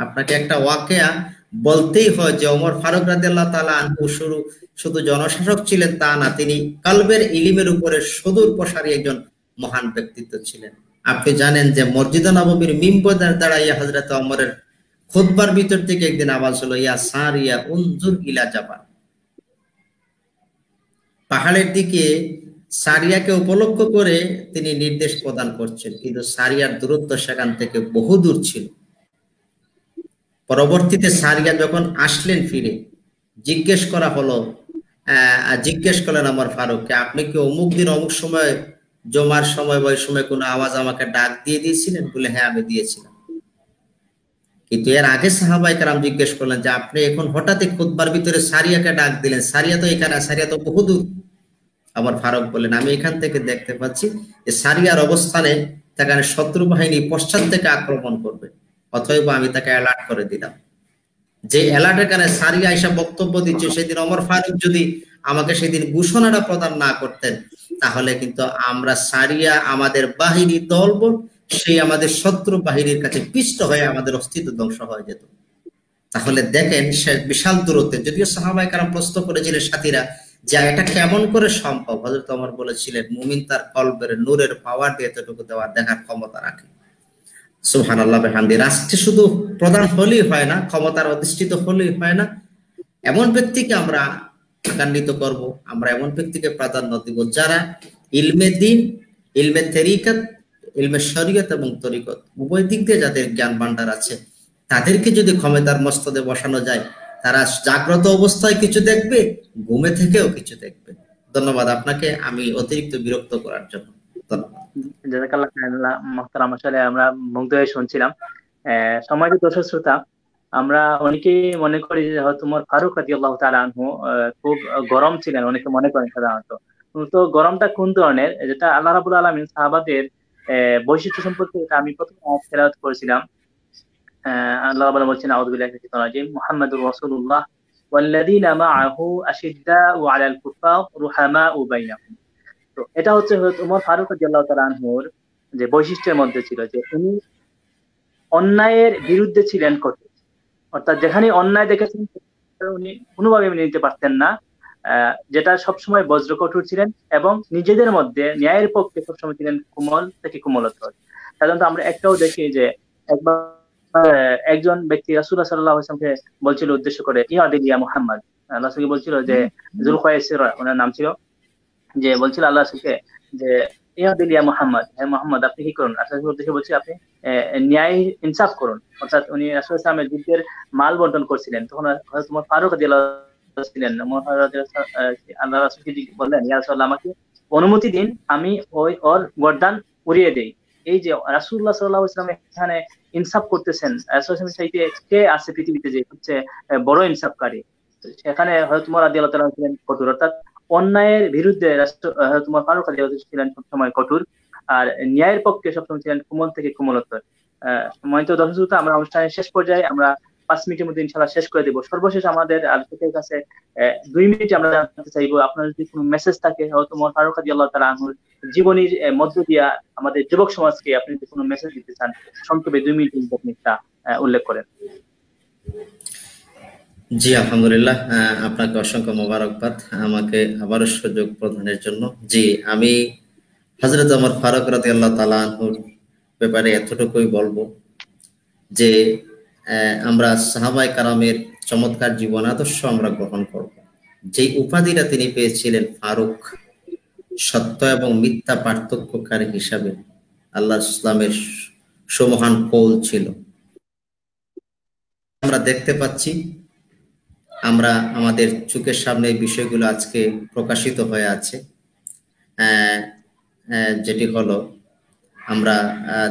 আপনাকে একটা ওয়াকিয়া বলতেই হয় যে ওমর ফারুক রাদিয়াল্লাহু তাআলা আনহু শুধু জনশাসক ছিলেন তা না, তিনি কলবের ইলমের উপরে সুদূর প্রসারী একজন মহান ব্যক্তিত্ব ছিলেন। আপনি জানেন যে মসজিদে নববীর মিম্বরে দাঁড়াইয়া হযরত ওমরের খুতবার ভিতর থেকে একদিন আওয়াজ হলো, ইয়া সারিয়া উনজুর ইলা জাবাল, পাহাড়ের দিকে সারিয়াকে উপলক্ষ করে তিনি নির্দেশ প্রদান করছেন, কিন্তু সারিয়ার দূরত্ব সেখান থেকে বহু দূর ছিল। পরবর্তীতে সারিয়া যখন আসলেন ফিরে, জিজ্ঞেস করা হলো, জিজ্ঞেস করলেন ওমর ফারুককে, আপনি কি অমুক দিন অমুক সময় জমার সময় বা ওই সময় কোনো আওয়াজ আমাকে ডাক দিয়ে দিয়েছিলেন? বলে হ্যাঁ আমি দিয়েছিলাম। কিন্তু এর আগে সাহাবায়ে কেরাম জিজ্ঞেস করলেন যে আপনি এখন হঠাৎই খুতবার ভিতরে সারিয়াকে ডাক দিলেন, সারিয়া তো এখানে, সারিয়া তো বহুদূর। ওমর ফারুক বললেন আমি এখান থেকে দেখতে পাচ্ছি যে সারিয়ার অবস্থানে সেখানে শত্রু বাহিনী পশ্চাৎ থেকে আক্রমণ করবে, অতএব আমি তাকে অ্যালার্ট করে দিলাম। যে অ্যালার্টের কারণে সারিয়া এসে বক্তব্য দিচ্ছে, সেদিন ওমর ফারুক যদি আমাকে সেদিন ঘোষণাটা প্রদান না করতেন, তাহলে কিন্তু আমরা সারিয়া আমাদের বাহিনী দলবল সেই আমাদের শত্রু বাহিনীর কাছে পিষ্ট হয়ে আমাদের অস্তিত্ব ধ্বংস হয়ে যেত। তাহলে দেখেন সে বিশাল দূরত্বে, যদিও সাহাবায়ে কেরাম প্রশ্ন করেছিলেন সাথীরা যে এটা কেমন করে সম্ভব, হযরত ওমর বলেছিলেন মুমিন তার কলবের নূরের পাওয়ার দিয়ে এতটুকু দেওয়ার দেখার ক্ষমতা রাখে। সুবহানাল্লাহ বিহামদি। রাষ্ট্রে শুধু প্রধান হলেই হয় না, ক্ষমতার অধিষ্ঠিত হলেই হয় না, এমন ব্যক্তিকে আমরা আগান্বিত করব, আমরা এমন ব্যক্তিকে প্রাধান্য দিব যারা ইলমে দ্বীন, ইলমে তরিকত, ইলমে শরীয়ত এবং তরিকত উভয় দিক দিয়ে যাদের জ্ঞান ভান্ডার আছে, তাদেরকে যদি ক্ষমতার মস্তদে বসানো যায়, তারা জাগ্রত অবস্থায় কিছু দেখবে, ঘুমে থেকেও কিছু দেখবে। ধন্যবাদ আপনাকে আমি অতিরিক্ত বিরক্ত করার জন্য। ধন্যবাদ। জাযাকাল্লাহ খাইরাল্লাহ মুহতারাম, আসলে আমরা মুগ্ধ হয়ে শুনছিলাম। সম্মানিত দর্শক শ্রোতা, আমরা অনেকেই মনে করি যে হযরত ওমর ফারুক রাদিয়াল্লাহু তাআলা আনহু খুব গরম ছিলেন, অনেকে মনে করেন সাধারণত। তো গরমটা কোন ধরনের, যেটা আল্লাহ রাব্বুল আলামিন সাহাবাদের বৈশিষ্ট্য সম্পর্কে, এটা আমি প্রথমে তেলাওয়াত করেছিলাম আল্লাহ রাব্বুল আলামিন বলছেন আউযু বিল্লাহি মিনাশ শাইতানির রাজিম মুহাম্মাদুর রাসূলুল্লাহ ওয়াল্লাযীনা মাআহু আশিদ্দাউ আলাল কুফার রুহামাউ বাইনাহুম। তো এটা হচ্ছে হযরত ওমর ফারুক রাদিয়াল্লাহু তাআলা আনহুর যে বৈশিষ্ট্যের মধ্যে ছিল যে উনি অন্যায়ের বিরুদ্ধে ছিলেন কঠোর, অর্থাৎ যেখানে অন্যায় দেখেছেন উনি কোনোভাবে মেনে নিতে পারতেন না, যেটা সবসময় বজ্র কঠোর ছিলেন এবং নিজেদের মধ্যে ন্যায়ের পক্ষে সবসময় ছিলেন কোমল থেকে কোমলতর। সাধারণত আমরা একটাও দেখি যে একবার একজন ব্যক্তি রাসূলুল্লাহ সাল্লাল্লাহু আলাইহি ওয়াসাল্লামকে বলছিল উদ্দেশ্য করে, ইয়া দিল ইয়া মুহাম্মদ, আল্লাহ রাসূলকে বলছিল যে যুলখায়সির ওনার নাম ছিল, যে বলছিল আল্লাহ রাসূলকে যে ইয়া দিল ইয়া মুহাম্মদ, হে মুহাম্মদ আপনি কি করুন, রাসূল উদ্দেশ্যে বলছি আপনি ন্যায় ইনসাফ করুন। অর্থাৎ উনি রাসূল সাল্লাল্লাহু আলাইহি ওয়াসাল্লামের যুদ্ধের মাল বন্টন করছিলেন, তখন হযরত ওমর ফারুক রাদিয়াল্লাহু ছিলেন। আল্লাহ রাসূলকে বললেন, ইয়া রাসূলুল্লাহ আমাকে অনুমতি দিন আমি ওর গর্দান উড়িয়ে দেই। এই যে রাসূলুল্লাহ সাল্লাল্লাহু আলাইহি ওয়াসাল্লাম এখানে ইনসাফ করতেছেন, রাসূলুল্লাহ চাইতে কে আছে পৃথিবীতে যে হচ্ছে বড় ইনসাফকারী, সেখানে হযরত ওমর রাদিয়াল্লাহু তাআলা ছিলেন কঠোর, অর্থাৎ অন্যায়ের বিরুদ্ধে হযরত ওমর ফারুক রাদিয়াল্লাহু ছিলেন সবসময় কঠোর, আর ন্যায়ের পক্ষে সবসময় ছিলেন কোমল থেকে কোমলতর। সম্মানিত দর্শক শ্রোতা, আমরা অনুষ্ঠানের শেষ পর্যায়ে আমরা 5 মিনিটের মধ্যে ইনশাআল্লাহ শেষ করে দেব। সর্বশেষ আমাদের আলোচকের কাছে 2 মিনিট আমরা জানতে চাইবো, আপনার যদি কোনো মেসেজ থাকে হযরত ওমর ফারুক রাদিয়াল্লাহু তাআলা আনহুর জীবনীর মধ্য দিয়া আমাদের যুবক সমাজকে আপনি যদি কোনো মেসেজ দিতে চান, সংক্ষেপে 2 মিনিটের মধ্যে আপনি তা উল্লেখ করেন। জি আলহামদুলিল্লাহ, আপনাকে অসংখ্য মোবারকবাদ আমাকে আবারও সুযোগ প্রদানের জন্য। জি, আমি হযরত ওমর ফারুক রাদিয়াল্লাহু তাআলা আনহুর ব্যাপারে এতটুকুই বলবো যে আমরা সাহাবায়ে কারামের চমৎকার জীবন আদর্শ আমরা গ্রহণ করব। যে উপাধিটা তিনি পেয়েছিলেন ফারুক, সত্য এবং মিথ্যা পার্থক্যকারী হিসাবে আল্লাহর ইসলামের সুমহান কৌল ছিল। আমরা দেখতে পাচ্ছি, আমরা আমাদের চোখের সামনে এই বিষয়গুলো আজকে প্রকাশিত হয়ে আছে, যেটি হলো আমরা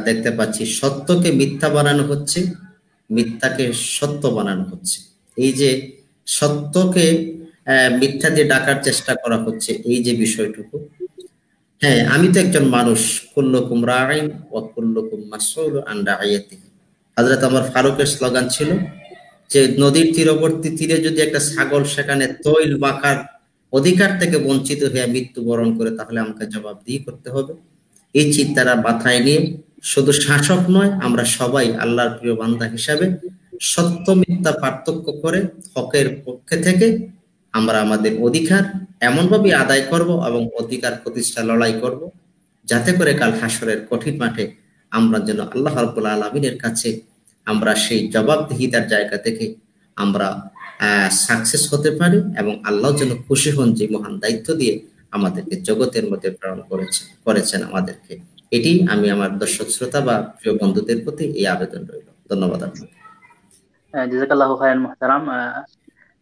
দেখতে পাচ্ছি সত্যকে মিথ্যা বানানো হচ্ছে, মিথ্যাকে সত্য বানানো হচ্ছে। এই যে সত্যকে মিথ্যা দিয়ে ডাকার চেষ্টা করা হচ্ছে, এই যে বিষয়টুকু, হ্যাঁ আমি তো একজন মানুষ, কুল্লুকুম রাঈন ওয়া কুল্লুকুম মাসউলুন আন রাইয়াতিহি। হযরত ওমর ফারুকের স্লোগান ছিল যে নদীর তীরবর্তী তীরে যদি একটা ছাগল সেখানে তৈল মাখার অধিকার থেকে বঞ্চিত হয়ে মৃত্যুবরণ করে, তাহলে আমাকে জবাবদিহি করতে হবে। এই চিন্তাটা মাথায় নিয়ে শুধু শাসক নয়, আমরা সবাই আল্লাহর প্রিয় বান্দা হিসাবে সত্য মিথ্যা পার্থক্য করে হকের পক্ষে থেকে আমরা আমাদের অধিকার এমনভাবে আদায় করব এবং অধিকার প্রতিষ্ঠা লড়াই করব, যাতে করে কাল হাসরের কঠিন মাঠে আমরা যেন আল্লাহ রাব্বুল আলামিনের কাছে আমরা সেই জবাবদিহিতার জায়গা থেকে আমরা সাকসেস হতে পারি এবং আল্লাহ যেন খুশি হন যে মহান দায়িত্ব দিয়ে আমাদেরকে জগতের মধ্যে প্রেরণ করেছেন আমাদেরকে। এটি আমি আমার দর্শক শ্রোতা বা প্রিয় বন্ধুদের প্রতি এই আবেদন রইল। ধন্যবাদ আপনাকে। জাযাকাল্লাহু খায়রান মুহতারাম।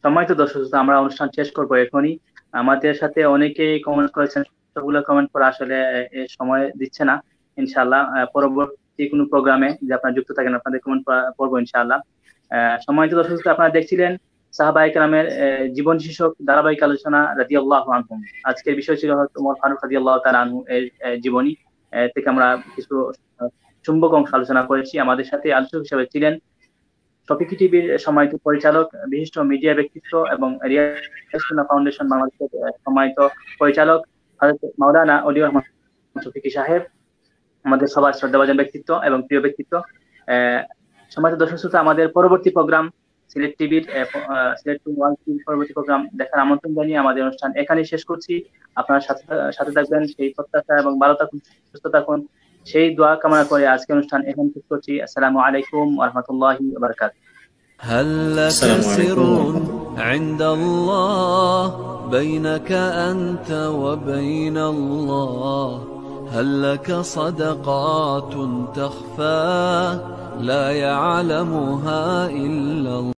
সম্মানিত দর্শক শ্রোতা, আমরা অনুষ্ঠান শেষ করব এখনই। আমাদের সাথে অনেকেই কমেন্ট করেছেন, সবগুলো কমেন্ট করা আসলে সময় দিচ্ছে না। ইনশাআল্লাহ পরবর্তী কোনো প্রোগ্রামে যে আপনারা যুক্ত থাকেন আপনাদের কমেন্ট পড়বো ইনশাআল্লাহ। সম্মানিত দর্শক শ্রোতা, আপনারা দেখছিলেন সাহাবায়ে কেরামের জীবন শীর্ষক ধারাবাহিক আলোচনা রাদিয়াল্লাহু আনহুম। আজকের বিষয় ছিল হযরত ওমর ফারুক রাদিয়াল্লাহু তাআলা আনহু এর জীবনী থেকে আমরা কিছু চুম্বক অংশ আলোচনা করেছি। আমাদের সাথে আলোচক হিসেবে ছিলেন টপিকি টিভির সম্মানিত পরিচালক, বিশিষ্ট মিডিয়া ব্যক্তিত্ব এবং রিয়াজ সুন্নাহ ফাউন্ডেশন বাংলাদেশের সম্মানিত পরিচালক হযরত মাওলানা ওলিউর রহমান শফিকি সাহেব, আমাদের সবার শ্রদ্ধাভাজন ব্যক্তিত্ব এবং প্রিয় ব্যক্তিত্ব। সম্মানিত দর্শক শ্রোতা, আমাদের পরবর্তী প্রোগ্রাম সিলেট টিভির সিলেট ওয়ান টিভির পরবর্তী প্রোগ্রাম দেখার আমন্ত্রণ জানিয়ে আমাদের অনুষ্ঠান এখানেই শেষ করছি। আপনারা সাথে থাকবেন সেই প্রত্যাশা এবং ভালো থাকুন, সুস্থ থাকুন সেই দোয়া কামনা করে আজকে অনুষ্ঠান এখানে শেষ করছি। আসসালামু আলাইকুম ওয়া রাহমাতুল্লাহি ওয়া বারাকাতুহু। هل لك سر عند الله بينك أنت وبين الله هل لك صدقات تخفى لا يعلمها إلا الله